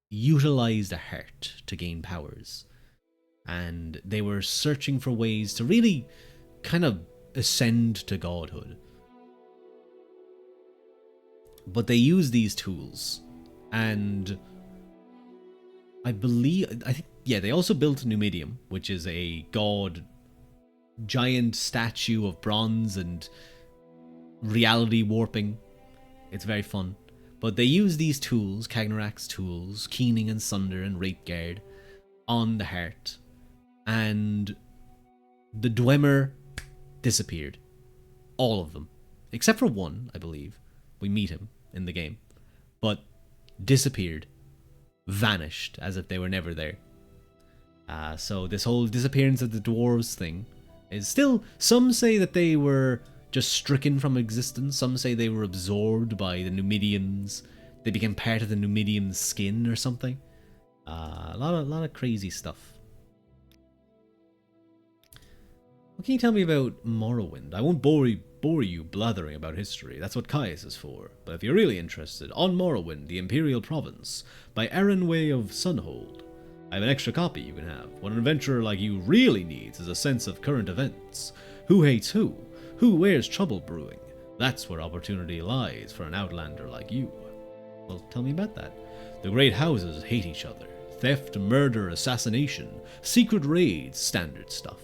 utilize the heart to gain powers. And they were searching for ways to really kind of ascend to godhood. But they used these tools, and they also built Numidium, which is a god giant statue of bronze and reality warping. It's very fun. But they use these tools, Kagnarak's tools, Keening and Sunder and Rapeguard, on the heart. And the Dwemer disappeared. All of them. Except for one, I believe. We meet him in the game. But disappeared. Vanished, as if they were never there. So this whole disappearance of the dwarves thing is still... Some say that they were just stricken from existence. Some say they were absorbed by the Numidians. They became part of the Numidian skin or something. A lot of crazy stuff. What can you tell me about Morrowind? I won't bore you blathering about history. That's what Caius is for. But if you're really interested, On Morrowind, the Imperial Province, by Aaron Way of Sunhold. I have an extra copy you can have. What an adventurer like you really needs is a sense of current events. Who hates who? Who wears trouble brewing? That's where opportunity lies for an outlander like you. Well, tell me about that. The great houses hate each other. Theft, murder, assassination, secret raids, standard stuff.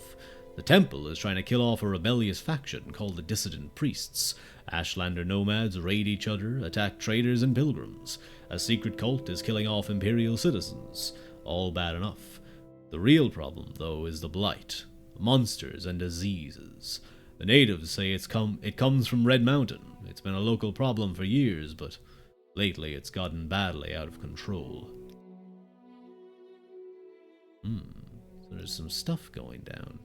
The temple is trying to kill off a rebellious faction called the Dissident Priests. Ashlander nomads raid each other, attack traders and pilgrims. A secret cult is killing off imperial citizens. All bad enough. The real problem, though, is the blight. Monsters and diseases. The natives say it comes from Red Mountain. It's been a local problem for years, but lately it's gotten badly out of control. So there's some stuff going down.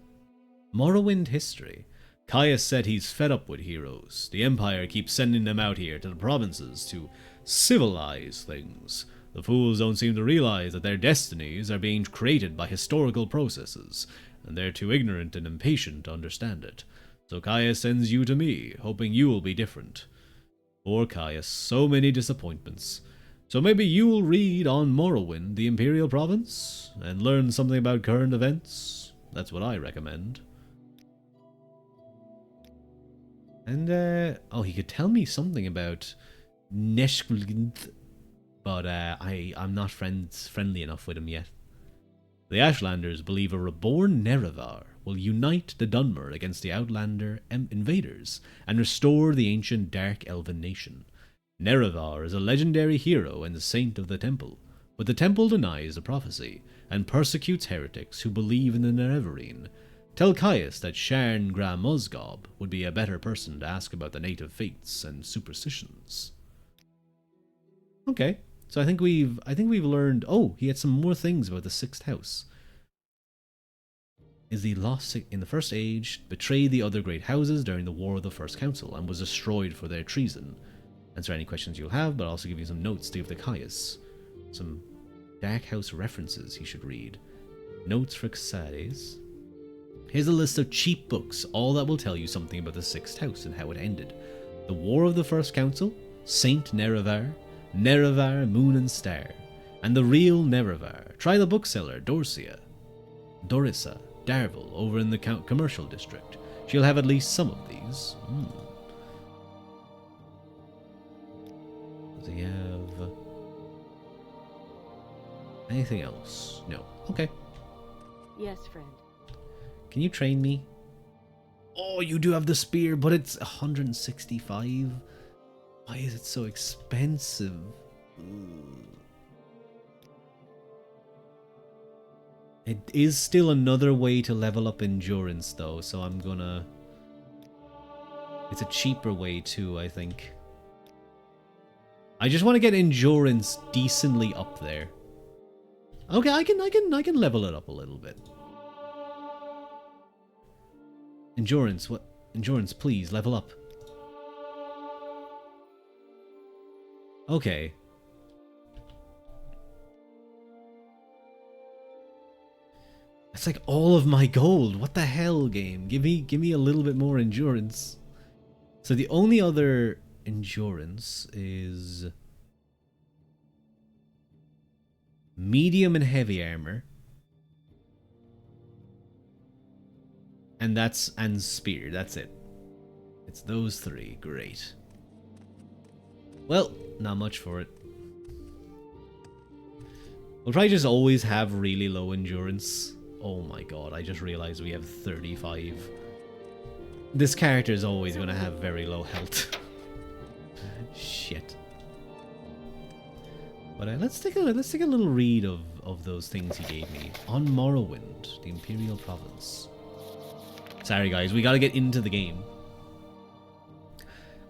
Morrowind history. Caius said he's fed up with heroes. The Empire keeps sending them out here to the provinces to civilize things. The fools don't seem to realize that their destinies are being created by historical processes, and they're too ignorant and impatient to understand it. So Caius sends you to me, hoping you will be different. Poor Caius, so many disappointments. So maybe you'll read On Morrowind, the Imperial Province, and learn something about current events. That's what I recommend. And, he could tell me something about Neshklind, but I'm not friendly enough with him yet. The Ashlanders believe a reborn Nerevar will unite the Dunmer against the Outlander invaders and restore the ancient Dark Elven nation. Nerevar is a legendary hero and the saint of the temple, but the temple denies the prophecy and persecutes heretics who believe in the Nerevarine. Tell Caius that Sharn Gra Musgob would be a better person to ask about the native fates and superstitions. Okay, so I think we've learned. Oh, he had some more things about the sixth house. Is the lost in the first age betrayed the other great houses during the War of the First Council and was destroyed for their treason. Answer any questions you'll have, but I'll also give you some notes to give to Caius. Some Dark House references he should read. Notes for Xades. Here's a list of cheap books, all that will tell you something about the sixth house and how it ended. The War of the First Council, Saint Nerevar, Nerevar, Moon and Star, and the real Nerevar. Try the bookseller, Dorissa Darvel, over in the commercial district. She'll have at least some of these. Does he have anything else? No. Okay. Yes, friend. Can you train me? Oh, you do have the spear, but it's 165. Why is it so expensive? It is still another way to level up endurance, though, so I'm gonna... It's a cheaper way, too, I think. I just want to get endurance decently up there. Okay, I can level it up a little bit. Endurance, what? Endurance, please, level up. Okay. That's like all of my gold. What the hell, game? Give me a little bit more endurance. So the only other endurance is medium and heavy armor. And spear, that's it. It's those three. Great. Well, not much for it. We'll probably just always have really low endurance. Oh my god, I just realized we have 35. This character is always going to have very low health. Shit. But let's take a little read of those things he gave me. On Morrowind, the Imperial Province. Sorry guys, we gotta get into the game.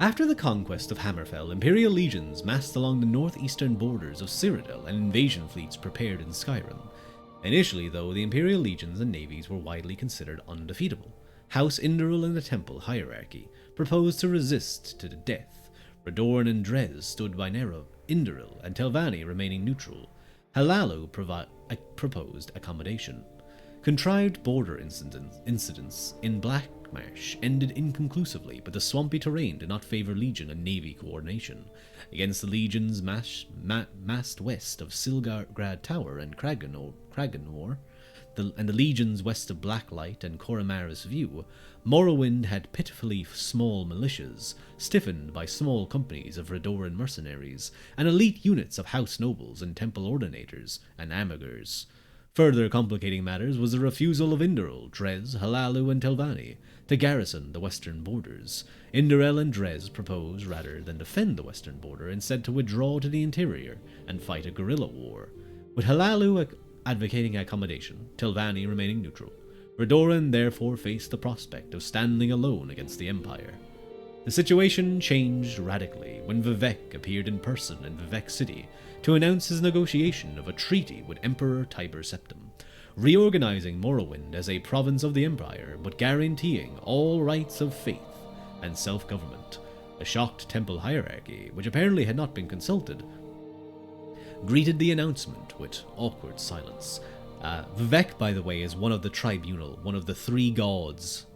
After the conquest of Hammerfell, Imperial legions massed along the northeastern borders of Cyrodiil and invasion fleets prepared in Skyrim. Initially, though, the Imperial legions and navies were widely considered undefeatable. House Induril and the Temple hierarchy proposed to resist to the death. Redoran and Dres stood by Nero, Induril, and Telvanni remaining neutral. Halalu proposed accommodation. Contrived border incidents in Blackmarsh ended inconclusively, but the swampy terrain did not favour Legion and Navy coordination. Against the Legions massed west of Silgargrad Tower and Kraganor, and the Legions west of Blacklight and Coramaris View, Morrowind had pitifully small militias, stiffened by small companies of Redoran mercenaries, and elite units of house nobles and temple ordinators and amagers. Further complicating matters was the refusal of Induril, Dres, Halalu, and Telvanni to garrison the western borders. Induril and Dres proposed, rather than defend the western border, instead to withdraw to the interior and fight a guerrilla war, with Halalu advocating accommodation, Telvanni remaining neutral. Redoran therefore faced the prospect of standing alone against the Empire. The situation changed radically when Vivek appeared in person in Vivek City to announce his negotiation of a treaty with Emperor Tiber Septim, reorganizing Morrowind as a province of the Empire, but guaranteeing all rights of faith and self-government. The shocked temple hierarchy, which apparently had not been consulted, greeted the announcement with awkward silence. Vivek, by the way, is one of the tribunal, one of the three gods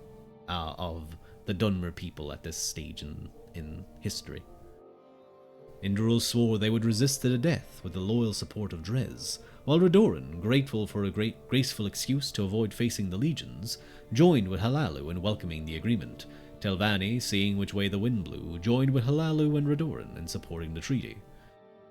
of the Dwemer people at this stage in history. Induril swore they would resist to the death with the loyal support of Dres, while Redoran, grateful for a graceful excuse to avoid facing the legions, joined with Halalu in welcoming the agreement. Telvanni, seeing which way the wind blew, joined with Halalu and Redoran in supporting the treaty.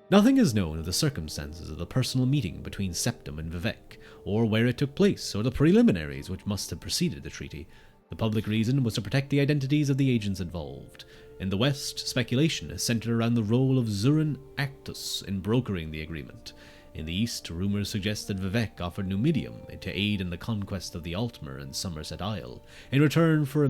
Nothing is known of the circumstances of the personal meeting between Septim and Vivek, or where it took place, or the preliminaries which must have preceded the treaty. The public reason was to protect the identities of the agents involved. In the West, speculation is centered around the role of Zurin Actus in brokering the agreement. In the East, rumors suggest that Vivek offered Numidium to aid in the conquest of the Altmer and Somerset Isle, in return for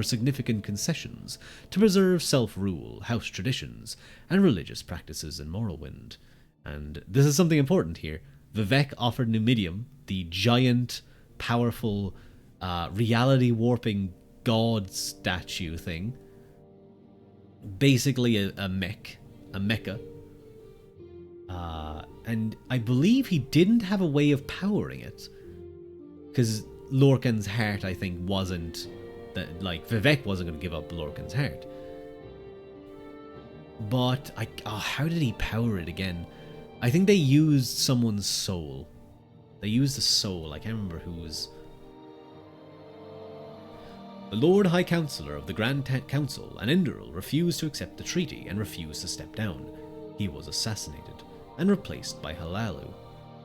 significant concessions to preserve self-rule, house traditions, and religious practices in Morrowind. And this is something important here. Vivek offered Numidium, the giant, powerful, reality-warping god statue thing, basically a mecha. And I believe he didn't have a way of powering it, because Lorcan's heart, I think, wasn't that, like, Vivek wasn't going to give up Lorcan's heart. But how did he power it again? I think they used someone's soul. They used the soul. I can't remember whose. The Lord High Counselor of the Grand Council and Induril refused to accept the treaty and refused to step down. He was assassinated and replaced by Halalu.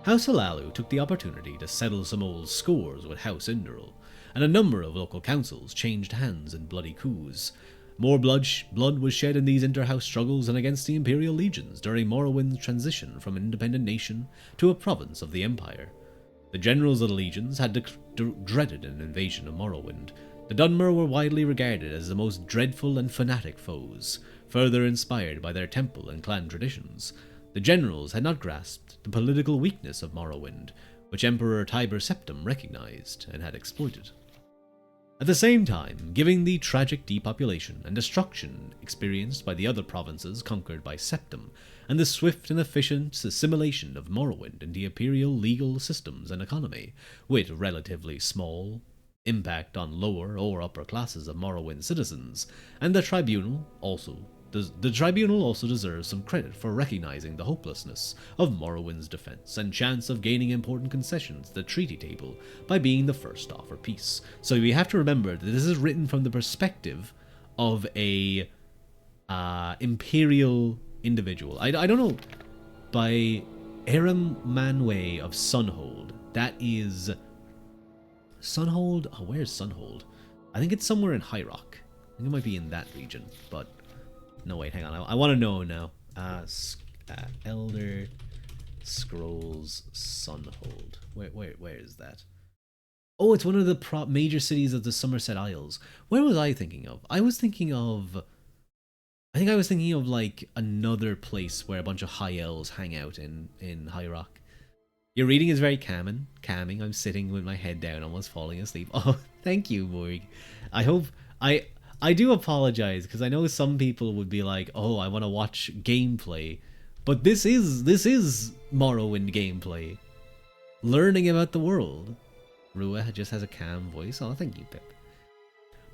House Halalu took the opportunity to settle some old scores with House Induril, and a number of local councils changed hands in bloody coups. More blood was shed in these inter-house struggles and against the Imperial legions during Morrowind's transition from an independent nation to a province of the Empire. The generals of the legions had dreaded an invasion of Morrowind. The Dwemer were widely regarded as the most dreadful and fanatic foes, further inspired by their temple and clan traditions. The generals had not grasped the political weakness of Morrowind, which Emperor Tiber Septim recognized and had exploited. At the same time, given the tragic depopulation and destruction experienced by the other provinces conquered by Septim, and the swift and efficient assimilation of Morrowind into imperial legal systems and economy, with relatively small impact on lower or upper classes of Morrowind citizens, and the tribunal also deserves some credit for recognizing the hopelessness of Morrowind's defense and chance of gaining important concessions at the treaty table by being the first to offer peace. So we have to remember that this is written from the perspective of a imperial individual. I don't know, by Aram Manwë of Sunhold. That is Sunhold. Oh, where's Sunhold? I think it's somewhere in High Rock. I think it might be in that region, but no, wait, hang on. I want to know now. Elder Scrolls Sunhold. Where is that? Oh, it's one of the major cities of the Somerset Isles. Where was I thinking of? I think I was thinking of like another place where a bunch of high elves hang out in High Rock. Your reading is very calming. I'm sitting with my head down, almost falling asleep. Oh, thank you, Morg. I do apologize because I know some people would be like, "Oh, I want to watch gameplay," but this is Morrowind gameplay, learning about the world. Rua just has a calm voice. Oh, thank you, Pip.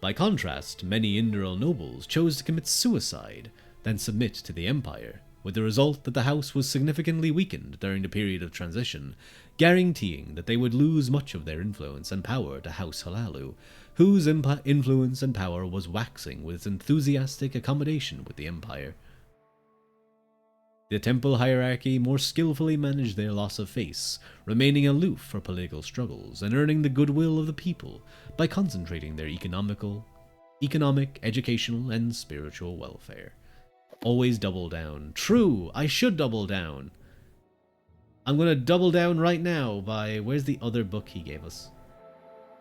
By contrast, many Indral nobles chose to commit suicide than submit to the Empire, with the result that the house was significantly weakened during the period of transition, guaranteeing that they would lose much of their influence and power to House Halalu, whose influence and power was waxing with its enthusiastic accommodation with the Empire. The temple hierarchy more skillfully managed their loss of face, remaining aloof for political struggles and earning the goodwill of the people by concentrating their economic, educational, and spiritual welfare. Always double down. True, I should double down. I'm gonna double down right now by... Where's the other book he gave us?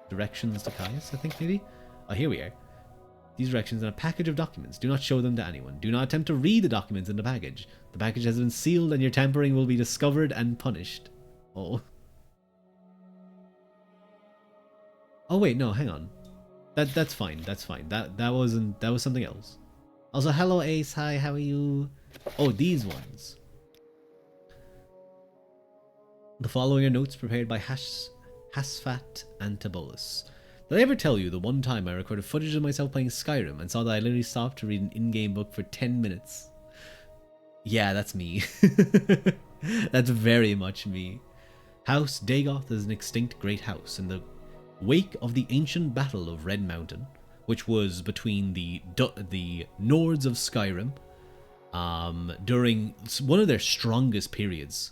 Directions to Caius, I think, maybe? Oh, here we are. These directions in a package of documents. Do not show them to anyone. Do not attempt to read the documents in the package. The package has been sealed and your tampering will be discovered and punished. Oh. Oh wait, no, hang on. That's fine. That's fine. That was something else. Also, hello Ace. Hi, how are you? Oh, these ones. The following are notes prepared by Hasfat and Tabolus. Did I ever tell you the one time I recorded footage of myself playing Skyrim and saw that I literally stopped to read an in-game book for 10 minutes? Yeah, that's me. That's very much me. House Dagoth is an extinct great house in the wake of the ancient Battle of Red Mountain, which was between the Nords of Skyrim during one of their strongest periods,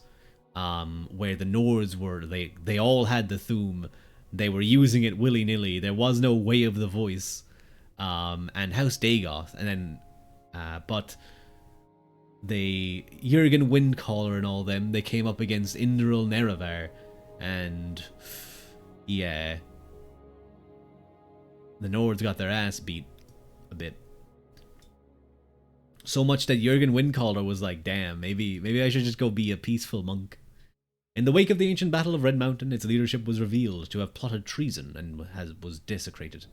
where the Nords were, they all had the Thu'um. They were using it willy-nilly. There was no way of the voice. And House Dagoth, and then, but they, Jurgen Windcaller and all them, they came up against Indral Nerevar, and yeah, the Nords got their ass beat a bit. So much that Jurgen Windcaller was like, damn, maybe I should just go be a peaceful monk. In the wake of the ancient Battle of Red Mountain, its leadership was revealed to have plotted treason and was discredited.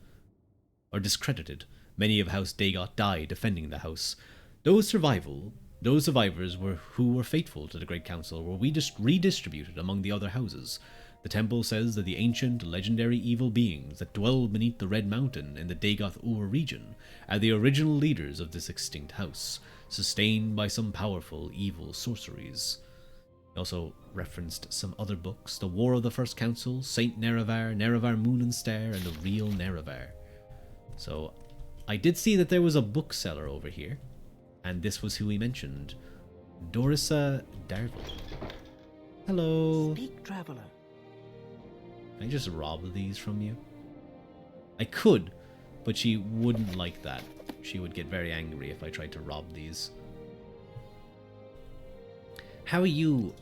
Many of House Dagoth died defending the house. Those survivors who were faithful to the Great Council were redistributed among the other houses. The temple says that the ancient, legendary evil beings that dwell beneath the Red Mountain in the Dagoth-Ur region are the original leaders of this extinct house, sustained by some powerful evil sorceries. He also referenced some other books: The War of the First Council, Saint Nerevar, Nerevar Moon and Star, and The Real Nerevar. So, I did see that there was a bookseller over here, and this was who he mentioned. Dorissa Darvel. Hello. Speak, traveler. Can I just rob these from you? I could, but she wouldn't like that. She would get very angry if I tried to rob these. How are you,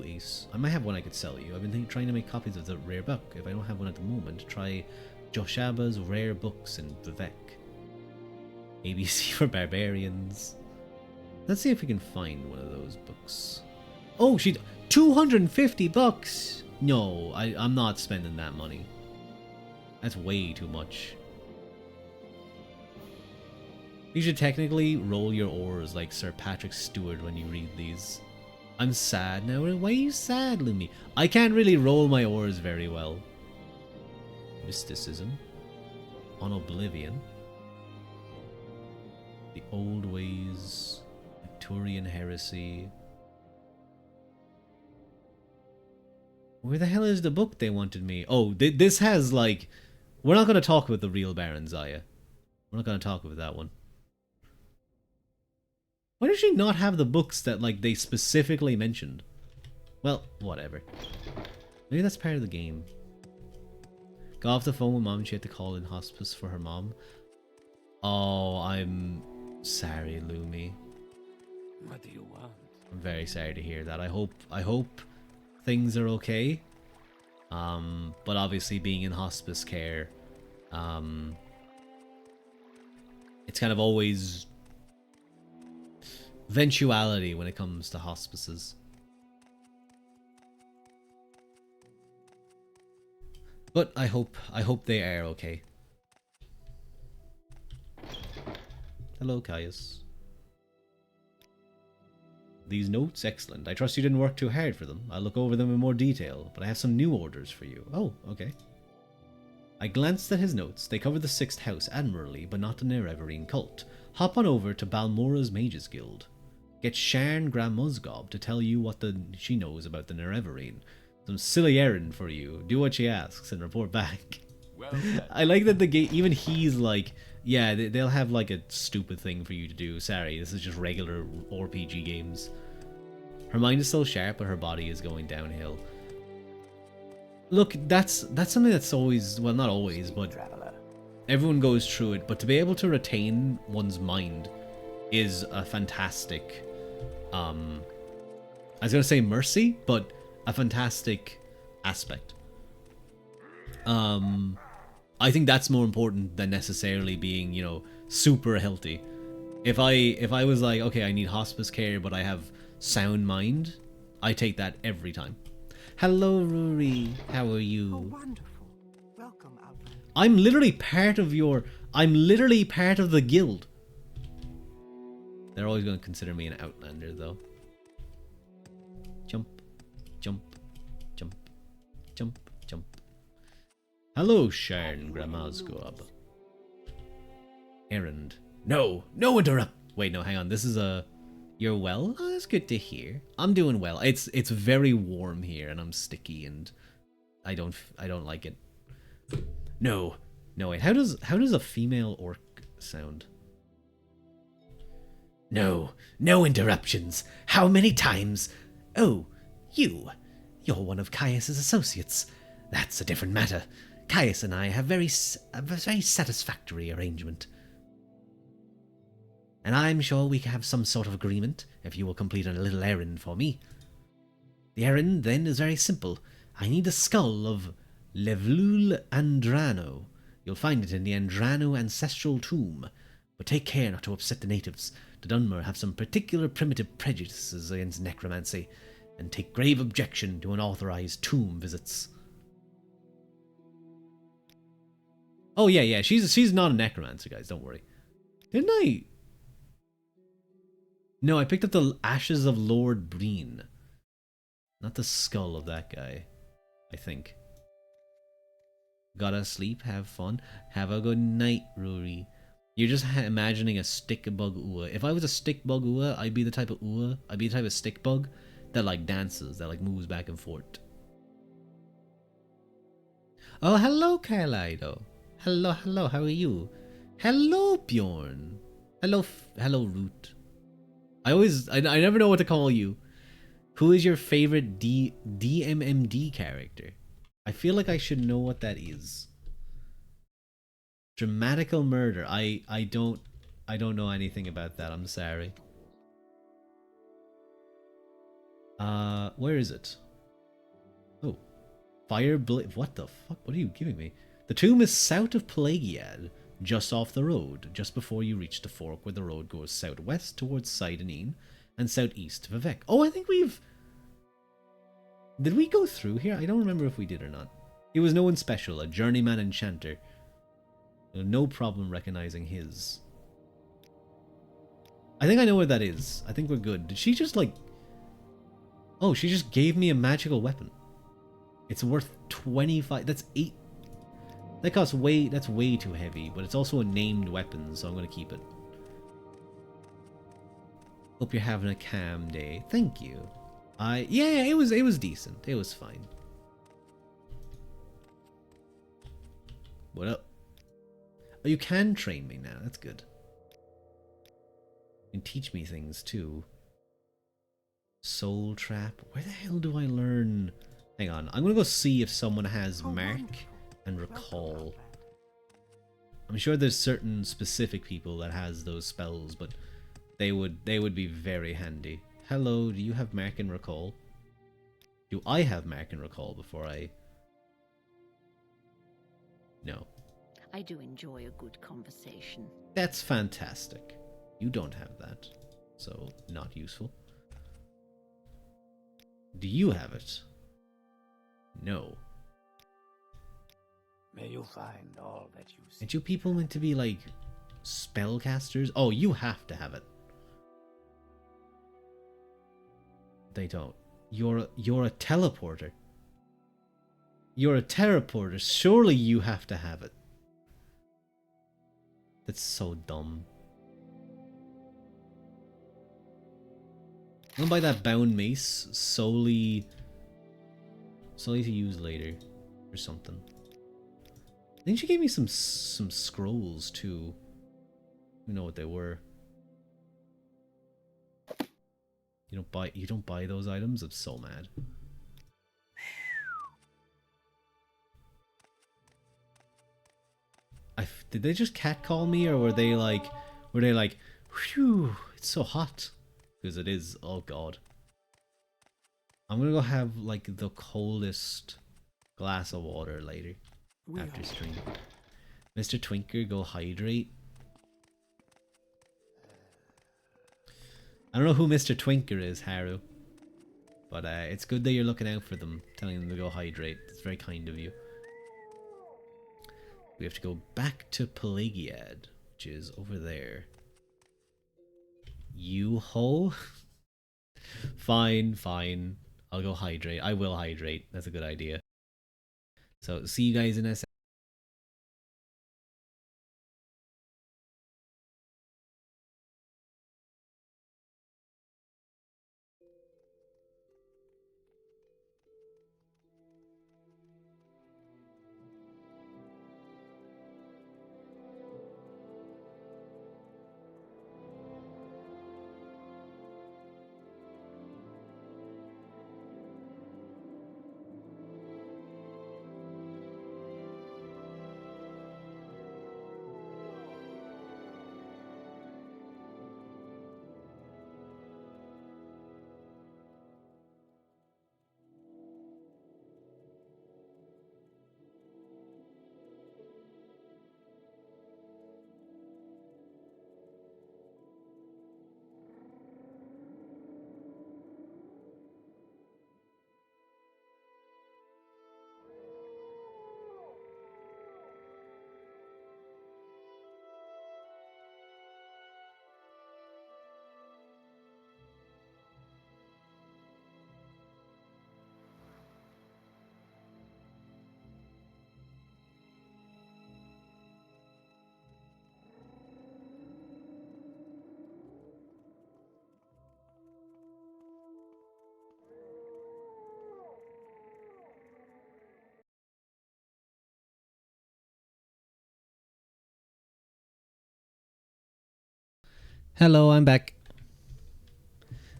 Ace? I might have one I could sell you. I've been trying to make copies of the rare book. If I don't have one at the moment, try Joshaba's Rare Books in Vivek. ABC for Barbarians. Let's see if we can find one of those books. Oh, 250 bucks! No, I'm not spending that money. That's way too much. You should technically roll your oars like Sir Patrick Stewart when you read these. I'm sad now. Why are you sad, Lumi? I can't really roll my oars very well. Mysticism. On Oblivion. The Old Ways. Victorian Heresy. Where the hell is the book they wanted me? Oh, this has like... We're not going to talk about the real Baron Zaya. We're not going to talk about that one. Why does she not have the books that like they specifically mentioned? Well, whatever. Maybe that's part of the game. Got off the phone with mom and she had to call in hospice for her mom. Oh, I'm sorry, Lumi. What do you want? I'm very sorry to hear that. I hope things are okay. But obviously being in hospice care, it's kind of always eventuality when it comes to hospices. But I hope they are okay. Hello, Caius. These notes, excellent. I trust you didn't work too hard for them. I'll look over them in more detail, but I have some new orders for you. Oh, okay. I glanced at his notes. They cover the 6th house admirably, but not the Nerevarine cult. Hop on over to Balmora's Mages Guild. Get Sharn Gramuzgob to tell you what she knows about the Nerevarine. Some silly errand for you. Do what she asks and report back. Well, I like that the game, even he's like, yeah, they'll have like a stupid thing for you to do. Sorry, this is just regular RPG games. Her mind is still sharp, but her body is going downhill. Look, that's something that's always, well, not always, but traveler. everyone goes through it. But to be able to retain one's mind is a fantastic, I was gonna say mercy, but a fantastic aspect. I think that's more important than necessarily being, you know, super healthy. If I was like, okay, I need hospice care, but I have sound mind, I take that every time. Hello, Rory. How are you? Oh, wonderful. Welcome, Outlander. I'm literally part of the guild. They're always going to consider me an outlander, though. Jump, jump, jump, jump, jump. Hello, Sharn Gramazgob. Errand. No interrupt. Wait, no, hang on. This is a... You're well? Oh, that's good to hear. I'm doing well. It's very warm here, and I'm sticky, and I don't like it. No, wait. How does a female orc sound? No interruptions. How many times? Oh, you're one of Caius's associates. That's a different matter. Caius and I have a very satisfactory arrangement. And I'm sure we can have some sort of agreement if you will complete a little errand for me. The errand, then, is very simple. I need the skull of Levlul Andrano. You'll find it in the Andrano ancestral tomb. But take care not to upset the natives. The Dwemer have some particular primitive prejudices against necromancy, and take grave objection to unauthorized tomb visits. Oh, yeah, she's not a necromancer, guys, don't worry. Didn't I... No, I picked up the ashes of Lord Breen. Not the skull of that guy, I think. Gotta sleep, have fun. Have a good night, Rory. You're just imagining a stick bug Ua. If I was a stick bug Ua, I'd be the type of Ua. I'd be the type of stick bug that like dances, that like moves back and forth. Oh, hello, Kaleido. Hello, how are you? Hello, Bjorn. Hello, Root. I never know what to call you. Who is your favorite DMMD character? I feel like I should know what that is. Dramatical murder. I don't know anything about that. I'm sorry. Where is it? Oh, what the fuck? What are you giving me? The tomb is south of Pelagiad, just off the road, just before you reach the fork where the road goes southwest towards Sidenine and southeast to Vivek. Oh, I think we've... Did we go through here? I don't remember if we did or not. He was no one special, a journeyman enchanter. No problem recognizing his. I think I know where that is. I think we're good. Did she just like... Oh, she just gave me a magical weapon. It's worth 25... That's 8... That costs way... That's way too heavy, but it's also a named weapon, so I'm going to keep it. Hope you're having a calm day. Thank you. Yeah, it was decent. It was fine. What up? Oh, you can train me now. That's good. You can teach me things too. Soul Trap. Where the hell do I learn? Hang on. I'm gonna go see if someone has Mark and Recall. I'm sure there's certain specific people that has those spells, but they would be very handy. Hello, do you have Mark and Recall? Do I have Mark and Recall before I... No. I do enjoy a good conversation. That's fantastic. You don't have that, so not useful. Do you have it? No. May you find all that you seek. Aren't you people meant to be like spellcasters? Oh, you have to have it. They don't. You're a teleporter. You're a teleporter. Surely you have to have it. That's so dumb. I'm gonna buy that bound mace solely to use later or something. I think she gave me some scrolls too. I don't know what they were. You don't buy those items? I'm so mad. Did they just catcall me, or were they like, whew, it's so hot? Because it is, oh god. I'm gonna go have like the coldest glass of water later after stream. Mr. Twinker, go hydrate. I don't know who Mr. Twinker is, Haru. But it's good that you're looking out for them, telling them to go hydrate. It's very kind of you. We have to go back to Pelagiad, which is over there. You ho? Fine, fine. I'll go hydrate. I will hydrate. That's a good idea. So, see you guys in a second. Hello, I'm back.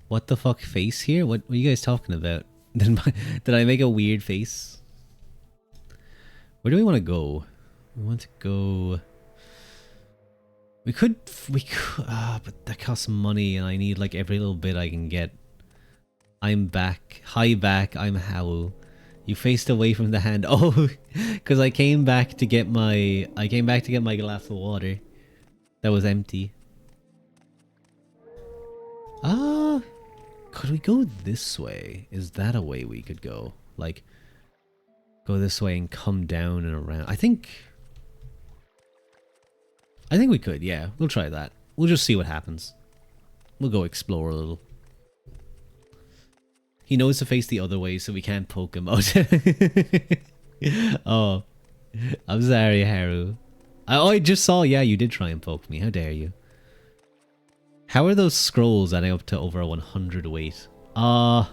What the fuck face here? What are you guys talking about? Did I make a weird face? Where do we want to go? We want to go... We could, but that costs money and I need like every little bit I can get. I'm back. Hi back, I'm Howell. You faced away from the hand. Oh, because I came back to get my glass of water. That was empty. Could we go this way? Is that a way we could go? Like, go this way and come down and around. I think we could, yeah. We'll try that. We'll just see what happens. We'll go explore a little. He knows to face the other way, so we can't poke him out. Oh, I'm sorry, Haru. I just saw, yeah, you did try and poke me. How dare you? How are those scrolls adding up to over 100 weight? I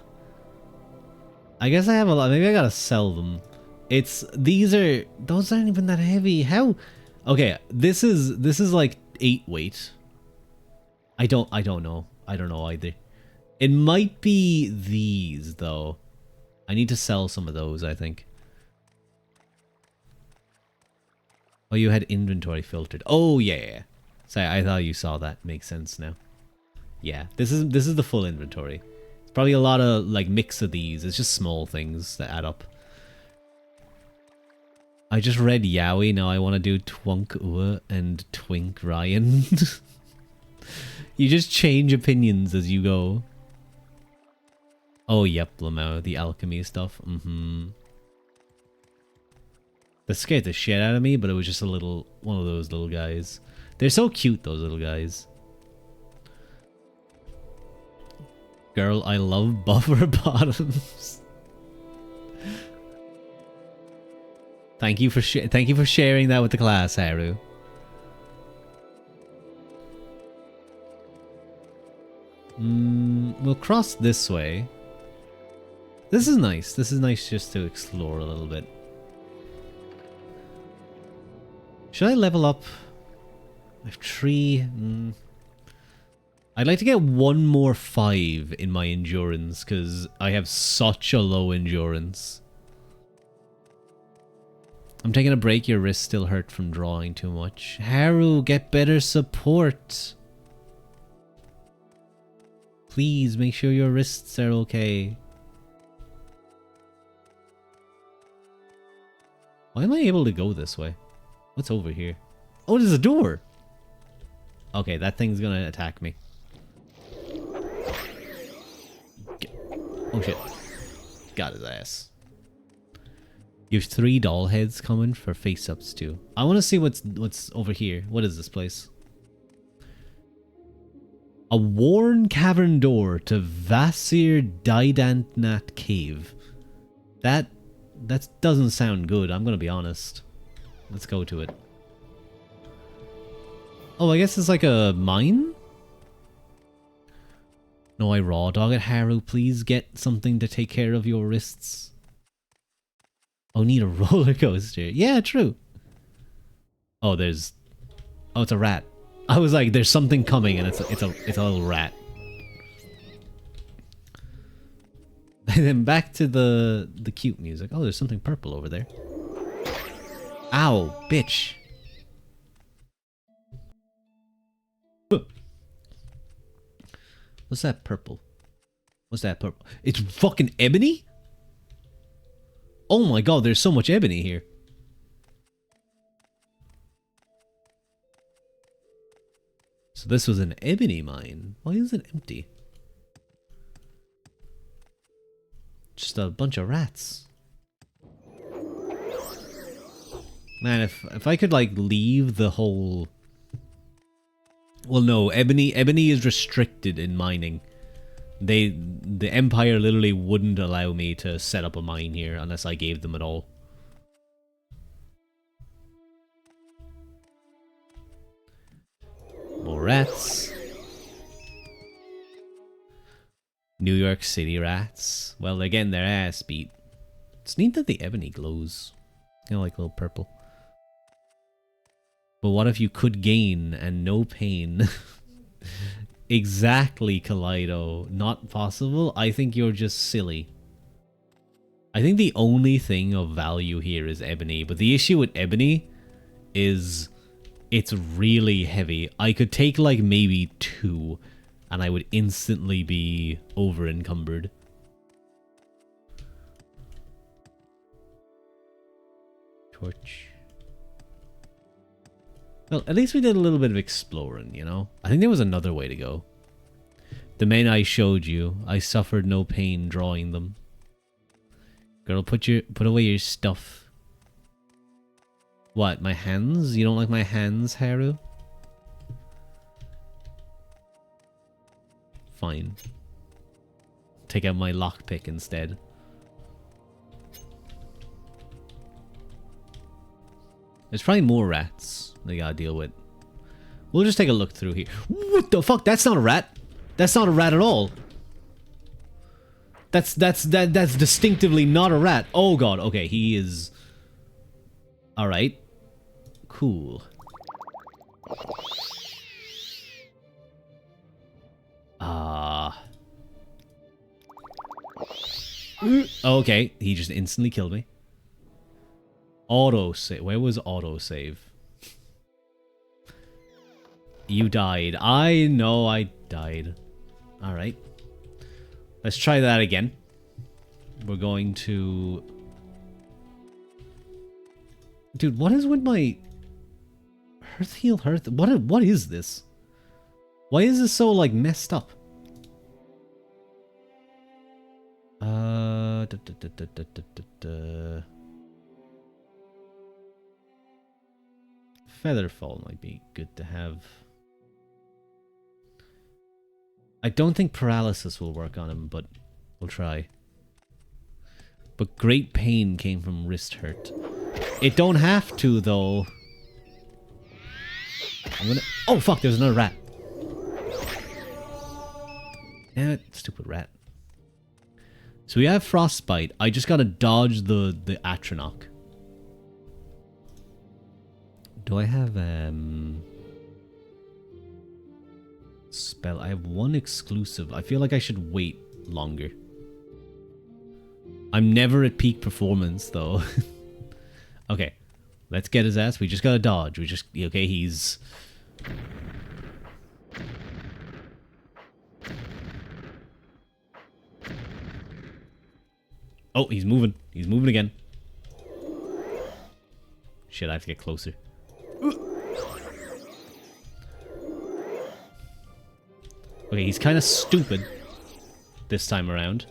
guess I have a lot. Maybe I gotta sell them. Those aren't even that heavy. How? Okay, this is like 8 weight. I don't know. I don't know either. It might be these though. I need to sell some of those, I think. Oh, you had inventory filtered. Oh yeah. Sorry, I thought you saw that. Makes sense now. Yeah, this is the full inventory. It's probably a lot of like mix of these. It's just small things that add up. I just read Yowie. Now I want to do Twunk Ua and Twink Ryan. You just change opinions as you go. Oh, yep, Lamau, the alchemy stuff. That scared the shit out of me, but it was just one of those little guys. They're so cute, those little guys. Girl, I love buffer bottoms. Thank you for sharing that with the class, Haru. We'll cross this way. This is nice. This is nice just to explore a little bit. Should I level up? I have 3. I'd like to get 1 more 5 in my endurance because I have such a low endurance. I'm taking a break. Your wrist still hurt from drawing too much. Haru, get better support. Please make sure your wrists are okay. Why am I able to go this way? What's over here? Oh, there's a door! Okay, that thing's gonna attack me. Oh shit. Got his ass. You have 3 doll heads coming for face-ups too. I want to see what's over here. What is this place? A worn cavern door to Vasir Didantnat Cave. That doesn't sound good, I'm gonna be honest. Let's go to it. Oh, I guess it's like a mine? No, I raw dog it. Haru, please get something to take care of your wrists. Oh, need a roller coaster. Yeah, true. Oh, it's a rat. I was like, there's something coming, and it's a little rat. And then back to the cute music. Oh, there's something purple over there. Ow, bitch. What's that purple? What's that purple? It's fucking ebony? Oh my god, there's so much ebony here. So this was an ebony mine. Why is it empty? Just a bunch of rats. Man, if I could like leave the whole... Well, no, ebony is restricted in mining. The Empire literally wouldn't allow me to set up a mine here unless I gave them it all. More rats. New York City rats. Well, they're getting their ass beat. It's neat that the ebony glows. Kind of like a little purple. But what if you could gain and no pain? Exactly, Kaleido. Not possible? I think you're just silly. I think the only thing of value here is ebony. But the issue with ebony is it's really heavy. I could take like maybe 2 and I would instantly be over encumbered. Torch. Well, at least we did a little bit of exploring, you know? I think there was another way to go. The men I showed you, I suffered no pain drawing them. Girl, put away your stuff. What, my hands? You don't like my hands, Haru? Fine. Take out my lockpick instead. There's probably more rats they gotta deal with. We'll just take a look through here. What the fuck? That's not a rat. That's not a rat at all. That's distinctively not a rat. Oh god, okay, he is... Alright. Cool. Okay, he just instantly killed me. Autosave. Where was autosave? You died. I know I died. Alright. Let's try that again. We're going to... Dude, what is with my... Hearth heal hearth? What is this? Why is this so, like, messed up? Featherfall might be good to have. I don't think paralysis will work on him, but we'll try. But great pain came from wrist hurt. It don't have to, though. I'm gonna... Oh, fuck, there's another rat. Damn it, stupid rat. So we have Frostbite. I just gotta dodge the Atronach. Do I have, spell? I have one exclusive. I feel like I should wait longer. I'm never at peak performance, though. Okay. Let's get his ass. We just gotta dodge. We just... Okay, he's... Oh, he's moving. He's moving again. Shit, I have to get closer. Okay, he's kind of stupid this time around.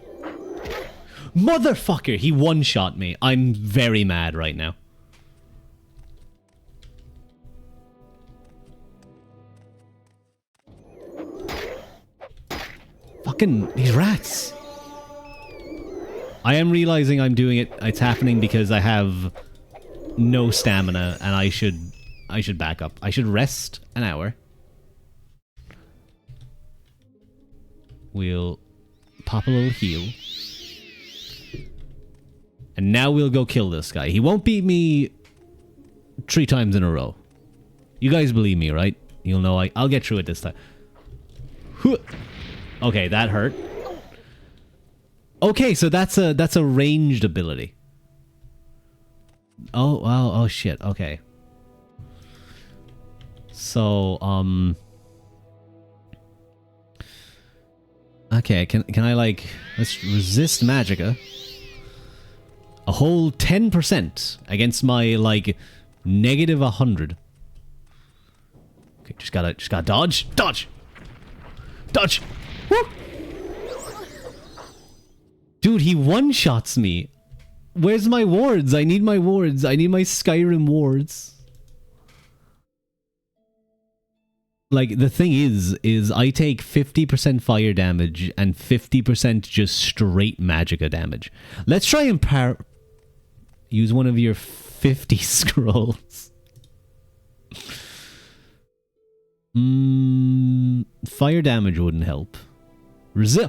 Motherfucker! He one-shot me. I'm very mad right now. Fucking these rats. I am realizing I'm doing it. It's happening because I have no stamina and I should back up. I should rest an hour. We'll pop a little heal. And now we'll go kill this guy. He won't beat me 3 times in a row. You guys believe me, right? You'll know I'll get through it this time. Okay, that hurt. Okay, so that's a ranged ability. Oh, wow, oh shit, okay. So, okay, can I like... Let's resist Magicka. A whole 10% against my, like, negative 100. Okay, just gotta dodge. Dodge! Dodge! Woo! Dude, he one-shots me. Where's my wards? I need my wards. I need my Skyrim wards. Like, the thing is I take 50% fire damage and 50% just straight Magicka damage. Let's try and use one of your 50 scrolls. Fire damage wouldn't help.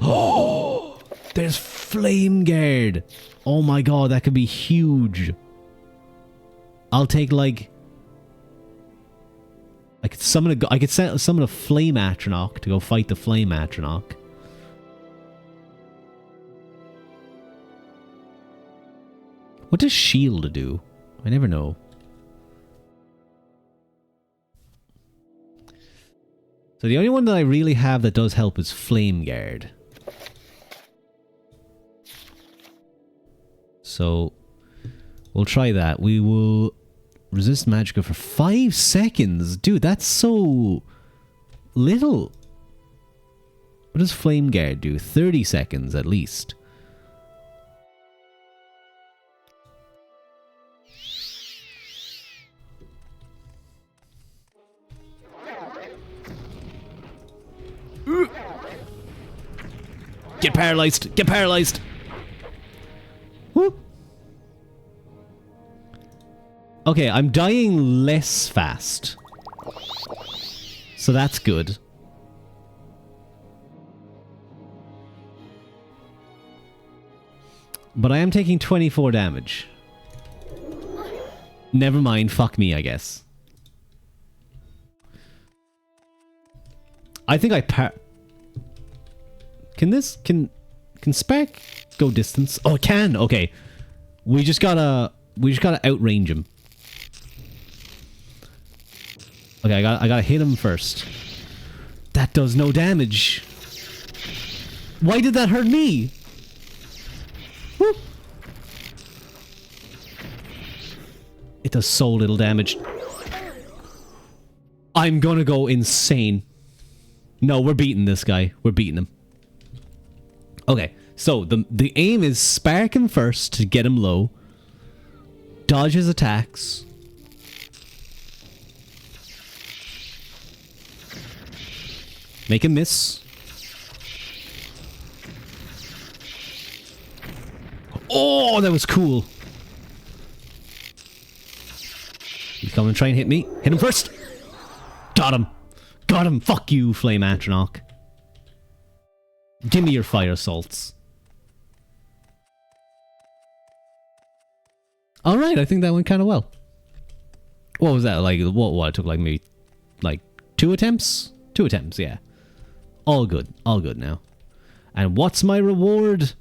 Oh! There's Flame Guard. Oh my god, that could be huge. I'll take like... I could summon a Flame Atronach to go fight the Flame Atronach. What does shield do? I never know. So the only one that I really have that does help is Flame Guard. So we'll try that. We will resist Magicka for 5 seconds. Dude, that's so little. What does Flame Guard do? 30 seconds at least. Get paralyzed! Get paralyzed! Woo! Okay, I'm dying less fast. So that's good. But I am taking 24 damage. Never mind, fuck me, I guess. I think I Can Spark go distance? Oh, it can! Okay. We just gotta outrange him. Okay, I gotta hit him first. That does no damage. Why did that hurt me? Woo. It does so little damage. I'm gonna go insane. No, we're beating this guy. We're beating him. Okay, so the aim is spark him first to get him low. Dodge his attacks. Make him miss. Oh, that was cool. He's coming to try and hit me. Hit him first. Got him. Got him. Fuck you, Flame Atronach. Give me your fire assaults. Alright, I think that went kind of well. What was that? Like, what? It took like maybe, like, 2 attempts? 2 attempts, yeah. All good. All good now. And what's my reward?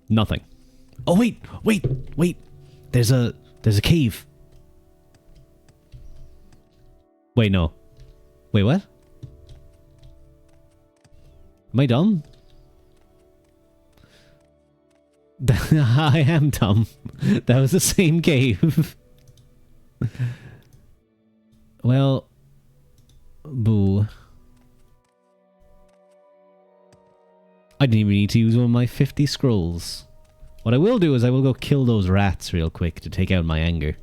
Nothing. Oh, wait. There's a cave. Wait, no. Wait, what? Am I dumb? I am dumb. That was the same cave. Well, boo. I didn't even need to use one of my 50 scrolls. What I will do is I will go kill those rats real quick to take out my anger.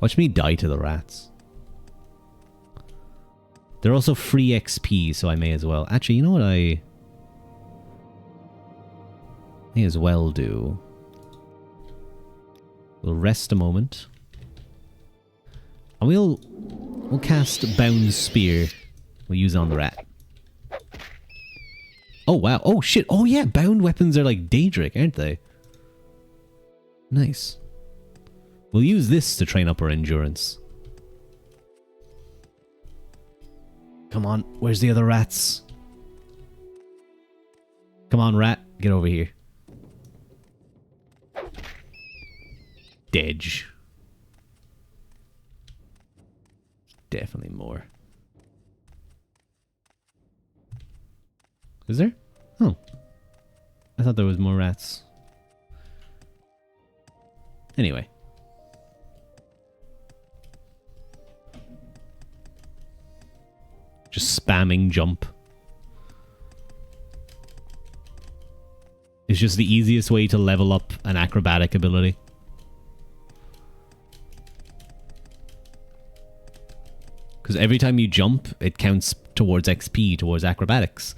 Watch me die to the rats. They're also free XP, so I may as well. Actually, you know what I may as well do? We'll rest a moment. And we'll cast Bound Spear. We'll use it on the rat. Oh, wow. Oh, shit. Oh, yeah. Bound weapons are like Daedric, aren't they? Nice. We'll use this to train up our endurance. Come on. Where's the other rats? Come on, rat. Get over here. Dedge. Definitely more. Is there? Oh. I thought there was more rats. Anyway. Just spamming jump. It's just the easiest way to level up an acrobatic ability. Because every time you jump, it counts towards XP, towards acrobatics.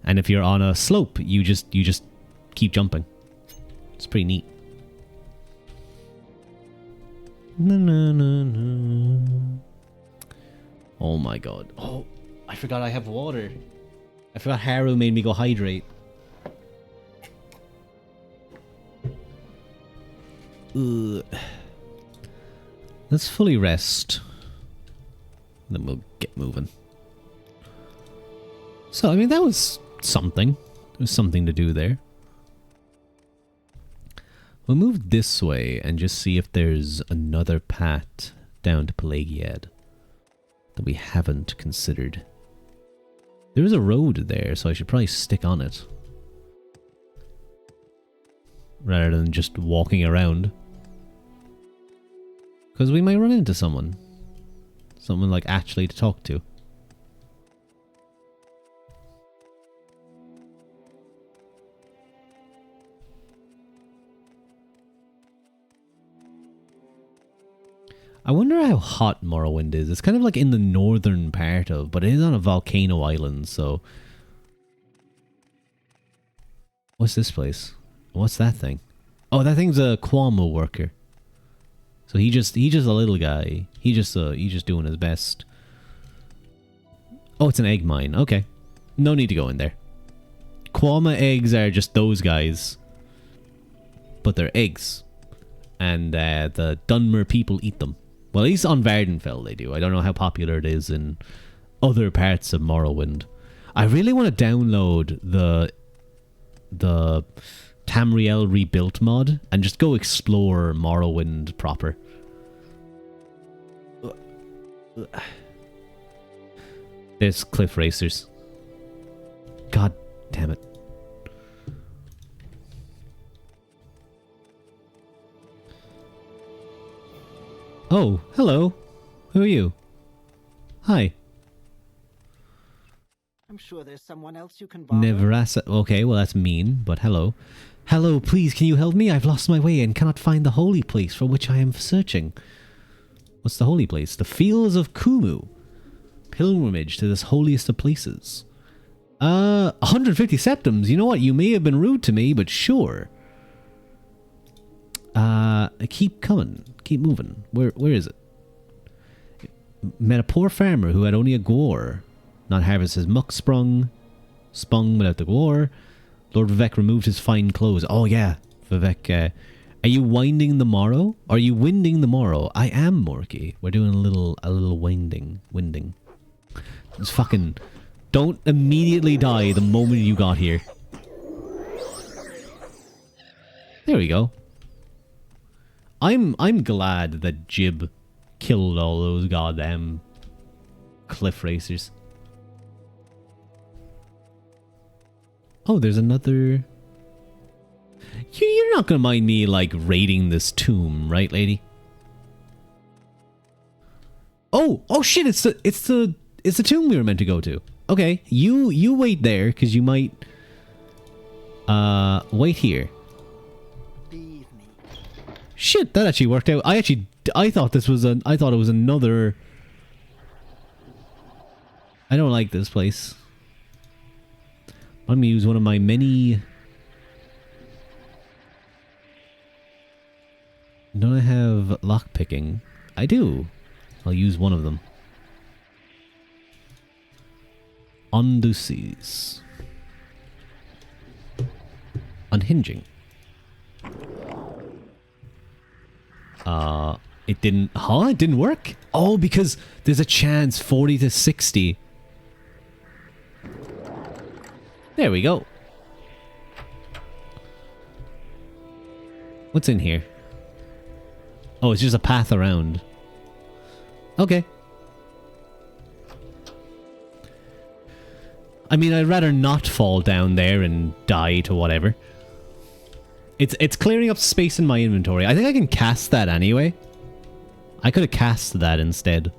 And if you're on a slope, you just keep jumping. It's pretty neat. No, no, no, no. Oh my god. Oh, I forgot I have water. I forgot Haru made me go hydrate. Ugh. Let's fully rest. Then we'll get moving. So, I mean, that was something. There was something to do there. We'll move this way and just see if there's another path down to Pelagiad that we haven't considered. There is a road there, so I should probably stick on it. Rather than just walking around. Because we might run into someone. Someone, like, actually to talk to. I wonder how hot Morrowind is. It's kind of like in the northern part of, but it is on a volcano island, so... What's this place? What's that thing? Oh, that thing's a Cuomo worker. So he's just a little guy. He's just doing his best. Oh, it's an egg mine. Okay. No need to go in there. Cuomo eggs are just those guys. But they're eggs. And the Dwemer people eat them. Well, at least on Vardenfell they do. I don't know how popular it is in other parts of Morrowind. I really want to download the Tamriel Rebuilt mod and just go explore Morrowind proper. There's cliff racers. God damn it. Oh, hello. Who are you? Hi. I'm sure there's someone else you can borrow. Nevrasa. Okay, well that's mean, but hello. Hello, please, can you help me? I've lost my way and cannot find the holy place for which I am searching. What's the holy place? The Fields of Kumu. Pilgrimage to this holiest of places. 150 septums. You know what? You may have been rude to me, but sure. Keep coming. Keep moving. Where is it? Met a poor farmer who had only a gore. Not harvest his muck spung without the gore. Lord Vivek removed his fine clothes. Oh yeah, Vivek. Are you winding the morrow? Are you winding the morrow? I am, Morky. We're doing a little winding. Just fucking don't immediately die the moment you got here. There we go. I'm glad that Jib killed all those goddamn cliff racers. Oh, there's another... You're not gonna mind me, like, raiding this tomb, right, lady? Oh shit, it's the tomb we were meant to go to. Okay, you wait there, because you might... wait here. Leave me. Shit, that actually worked out. I thought this was I thought it was another... I don't like this place. I'm gonna use one of my many... Don't I have lockpicking? I do. I'll use one of them. Unduces. Unhinging. It didn't... Huh? It didn't work? Oh, because there's a chance 40 to 60. There we go. What's in here? Oh, it's just a path around. Okay. I mean, I'd rather not fall down there and die to whatever. It's clearing up space in my inventory. I think I can cast that anyway. I could have cast that instead.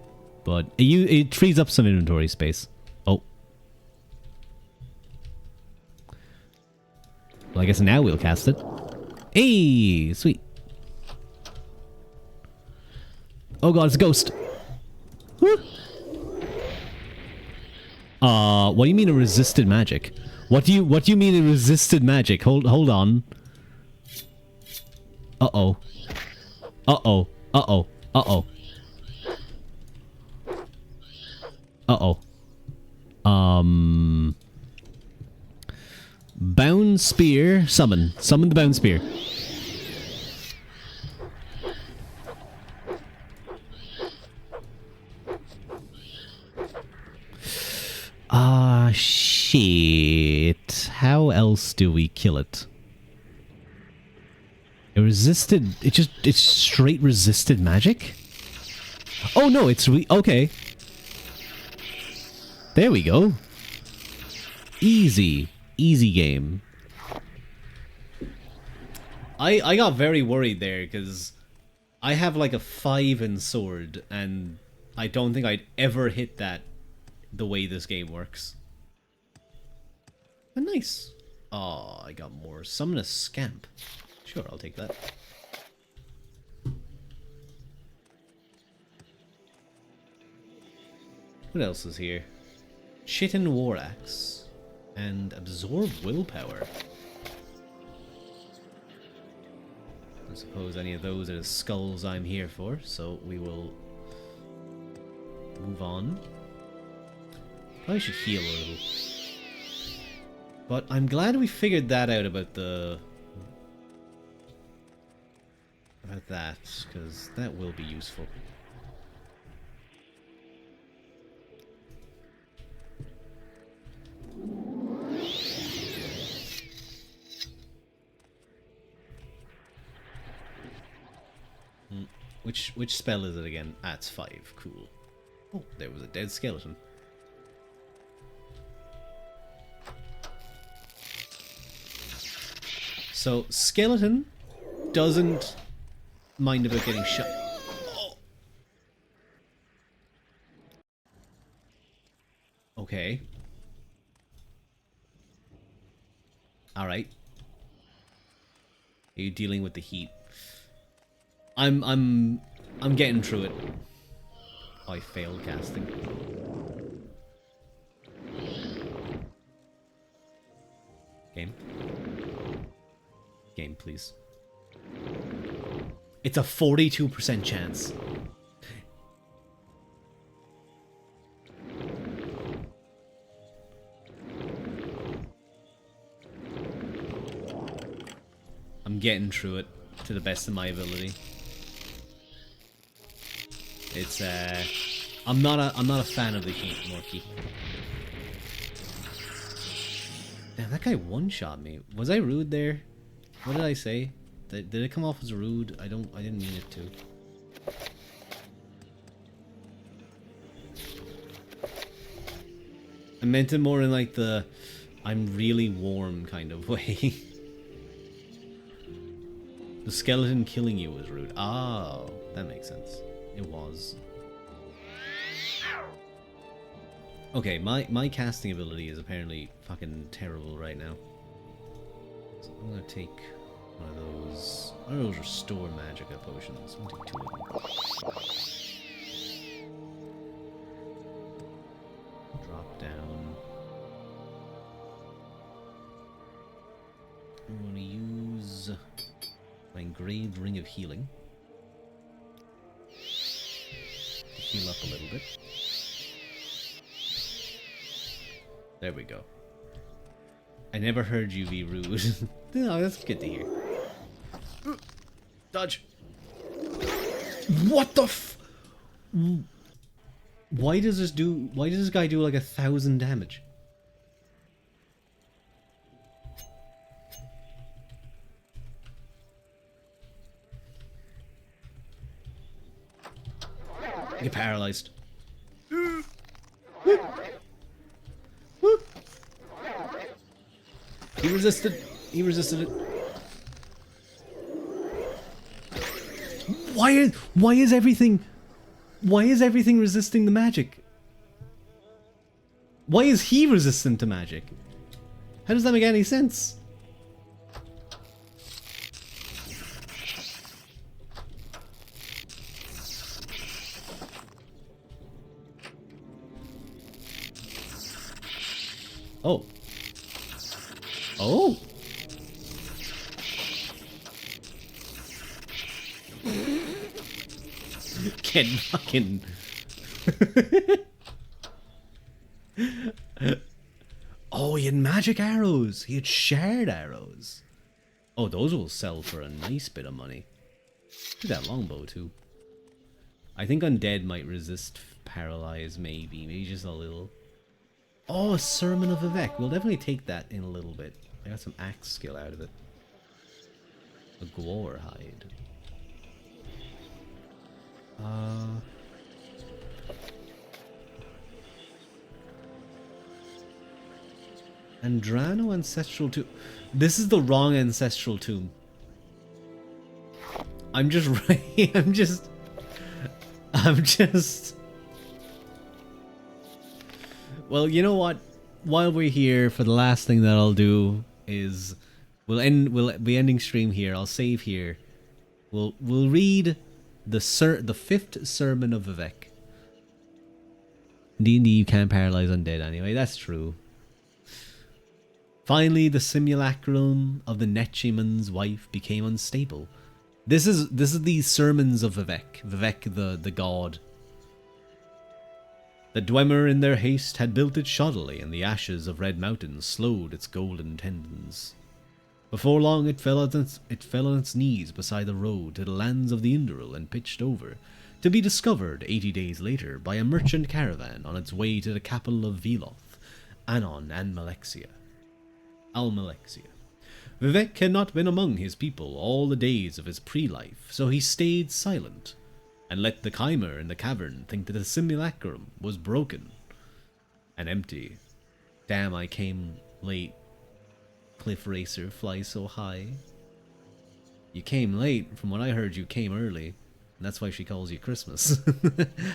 But it frees up some inventory space. Oh. Well, I guess now we'll cast it. Hey, sweet. Oh god, it's a ghost. Woo. What do you mean a resisted magic? What do you mean a resisted magic? Hold on. Uh-oh. Uh-oh. Uh-oh. Uh-oh. Uh-oh. Bound spear. Summon. Summon the bound spear. Shit. How else do we kill it? It resisted... It's straight resisted magic? Oh, no, it's... Okay. There we go. Easy. Easy game. I got very worried there, because I have like a 5 in sword, and I don't think I'd ever hit that the way this game works. But nice. Oh, I got more. Summon a scamp. Sure, I'll take that. What else is here? Chitin War Axe and Absorb Willpower. I suppose any of those are the skulls I'm here for, so we will move on. Probably should heal a little. But I'm glad we figured that out about the... about that, because that will be useful. Which spell is it again? Ah, it's 5. Cool. Oh, there was a dead skeleton. So, skeleton doesn't mind about getting shot. Oh. Okay. Alright. Are you dealing with the heat? I'm getting through it. Oh, I failed casting. Game. Game, please. It's a 42% chance. I'm getting through it to the best of my ability. It's I'm not a fan of the heat, Morky. Damn, that guy one-shot me. Was I rude there? What did I say? Did it come off as rude? I didn't mean it to. I meant it more in like the I'm really warm kind of way. The skeleton killing you was rude. Oh, that makes sense. It was. Okay, my casting ability is apparently fucking terrible right now. So I'm gonna take one of those. One of those restore magicka potions. I'm gonna take 2 of them. Drop down. I'm gonna use my engraved ring of healing. Heal up a little bit. There we go. I never heard you be rude. No, that's good to hear. Dodge. What the f... Why does this guy do like 1,000 damage? Get paralyzed. He resisted. He resisted it. Why is everything resisting the magic? Why is he resistant to magic? How does that make any sense? Oh. Oh. Get fucking... Oh, he had magic arrows. He had shared arrows. Oh, those will sell for a nice bit of money. Look at that longbow too. I think undead might resist paralyze, maybe just a little. Oh, a Sermon of Vivek. We'll definitely take that in a little bit. I got some axe skill out of it. A Gwar hide. Andrano Ancestral Tomb. This is the wrong Ancestral Tomb. I'm just... Well, you know what? While we're here, for the last thing that I'll do is we'll be ending stream here. I'll save here. We'll read the 5th Sermon of Vivek. D&D, you can't paralyze undead anyway. That's true. Finally, the simulacrum of the Netchiman's wife became unstable. This is the sermons of Vivek. Vivek, the god. The Dwemer in their haste had built it shoddily, and the ashes of Red Mountain slowed its golden tendons. Before long it fell on its knees beside the road to the lands of the Induril and pitched over, to be discovered 80 days later by a merchant caravan on its way to the capital of Veloth, Anon and Almalexia. Vivek had not been among his people all the days of his pre-life, so he stayed silent, and let the chimer in the cavern think that the simulacrum was broken and empty. Damn, I came late. Cliff Racer flies so high. You came late. From what I heard, you came early. And that's why she calls you Christmas.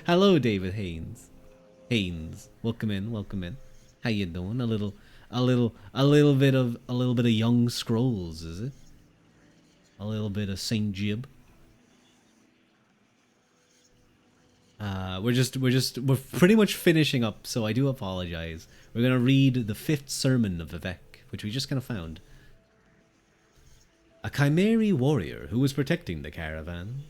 Hello, David Haynes. Welcome in, welcome in. How you doing? A little bit of Young Scrolls, is it? A little bit of Saint Jib. We're pretty much finishing up, so I do apologize. We're gonna read the 5th sermon of Vivek, which we just kind of found. A Chimeri warrior who was protecting the caravan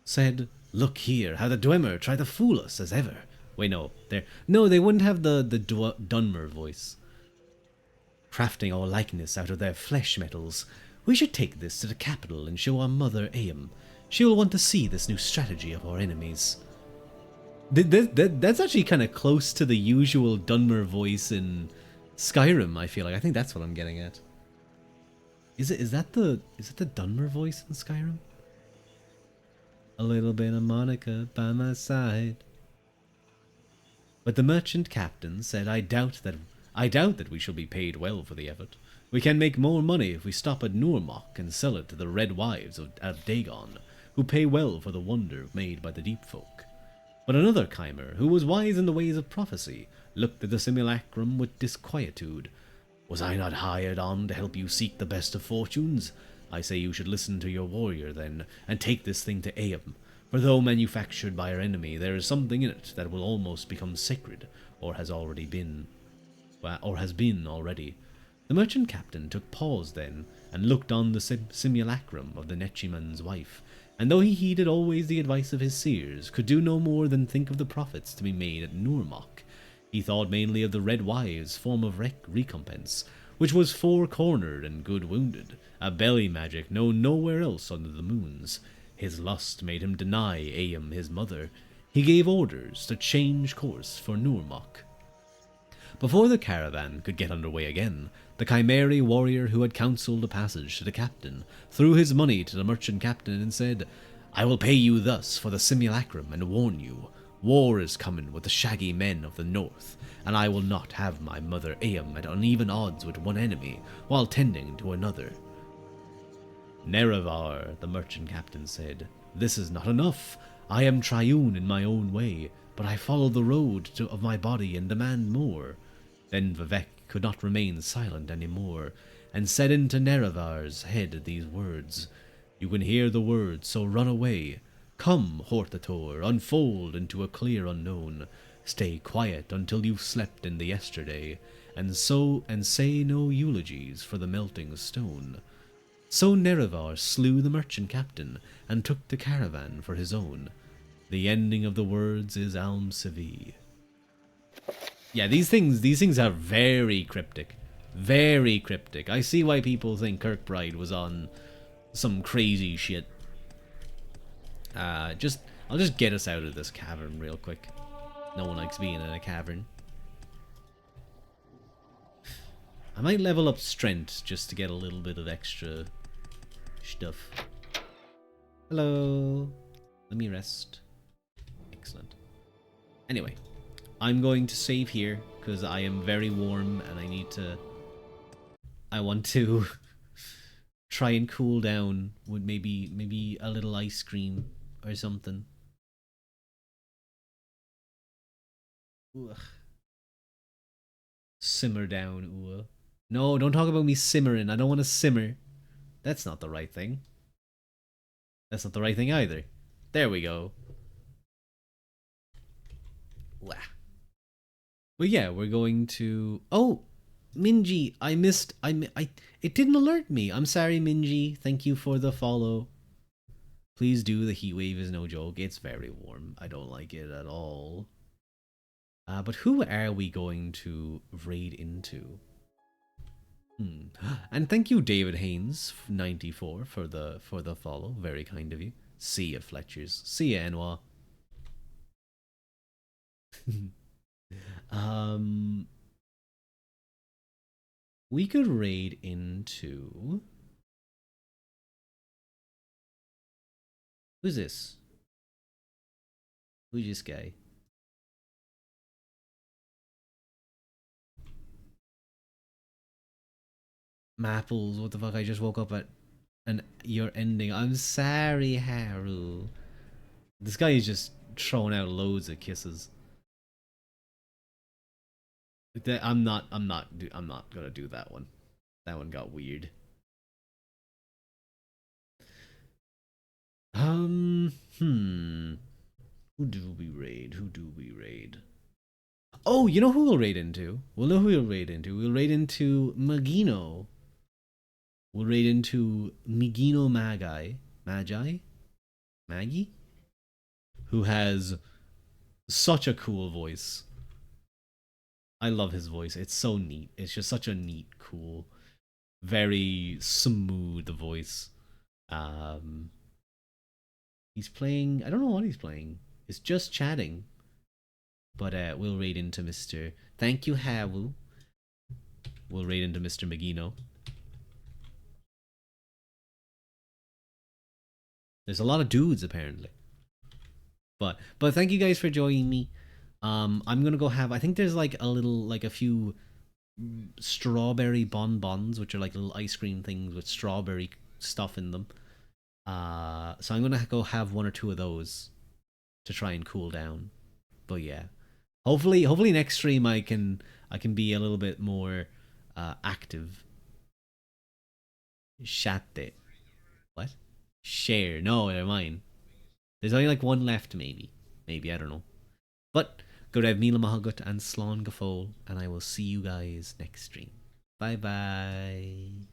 said, "Look here, how the Dwemer try to fool us as ever." Wait, no, they wouldn't have the Dunmer voice. "Crafting our likeness out of their flesh metals. We should take this to the capital and show our mother Aim. She will want to see this new strategy of our enemies." That's actually kind of close to the usual Dunmer voice in Skyrim, I feel like. I think that's what I'm getting at. Is it the Dunmer voice in Skyrim? A little bit of Monica by my side. But the merchant captain said, I doubt that we shall be paid well for the effort. We can make more money if we stop at Nurmok and sell it to the Red Wives of Dagon, who pay well for the wonder made by the deep folk. But another chimer, who was wise in the ways of prophecy, looked at the simulacrum with disquietude. "Was I not hired on to help you seek the best of fortunes? I say you should listen to your warrior, then, and take this thing to Aim. For though manufactured by our enemy, there is something in it that will almost become sacred, or has been already." The merchant captain took pause then, and looked on the simulacrum of the Netchiman's wife, and though he heeded always the advice of his seers, could do no more than think of the profits to be made at Nurmok. He thought mainly of the Red Wives' form of recompense, which was 4-cornered and good wounded, a belly magic known nowhere else under the moons. His lust made him deny Aim his mother. He gave orders to change course for Nurmok. Before the caravan could get under way again, the Chimeri warrior who had counselled a passage to the captain threw his money to the merchant captain and said, "I will pay you thus for the simulacrum and warn you. War is coming with the shaggy men of the north, and I will not have my mother Aim at uneven odds with one enemy while tending to another." "Nerevar," the merchant captain said, "this is not enough. I am triune in my own way, but I follow the road of my body and demand more." Then Vivek could not remain silent any more, and said into Nerevar's head these words. "You can hear the words, so run away. Come, Hortator, unfold into a clear unknown. Stay quiet until you've slept in the yesterday, and say no eulogies for the melting stone." So Nerevar slew the merchant captain, and took the caravan for his own. The ending of the words is Alm Sivi. Yeah, these things are very cryptic. Very cryptic. I see why people think Kirkbride was on some crazy shit. I'll just get us out of this cavern real quick. No one likes being in a cavern. I might level up strength just to get a little bit of extra stuff. Hello. Let me rest. Excellent. Anyway, I'm going to save here because I am very warm and I want to try and cool down with maybe a little ice cream or something. Ugh. Simmer down, ooh. No, don't talk about me simmering. I don't want to simmer. That's not the right thing. That's not the right thing either. There we go. Wah. But yeah, we're going to. Oh, Minji, I missed. I. It didn't alert me. I'm sorry, Minji. Thank you for the follow. Please do. The heat wave is no joke. It's very warm. I don't like it at all. But who are we going to raid into? And thank you, David Haynes 94 for the follow. Very kind of you. See ya, Fletchers. See ya, Enwa. We could raid into. Who's this? Who's this guy? Mapples, what the fuck? I just woke up at and you're ending. I'm sorry, Haru. This guy is just throwing out loads of kisses. I'm not gonna do that one. That one got weird. Who do we raid? Who do we raid? Oh, you know who we'll raid into? We'll know who we'll raid into. We'll raid into Magino. We'll raid into Migino Maggie? Who has such a cool voice. I love his voice. It's so neat. It's just such a neat, cool, very smooth voice. He's playing. I don't know what he's playing. It's just chatting. But we'll raid into Mr. Thank you, Hawu. We'll raid into Mr. Magino. There's a lot of dudes apparently. But thank you guys for joining me. I'm gonna go have. I think there's like a few strawberry bonbons, which are like little ice cream things with strawberry stuff in them. So I'm gonna go have one or two of those to try and cool down. But yeah, hopefully next stream I can be a little bit more active. Chatte. What? Share. No, they're mine. There's only like one left, maybe. Maybe, I don't know. But go to Mila Mahagut and Slán Gafol, and I will see you guys next stream. Bye bye.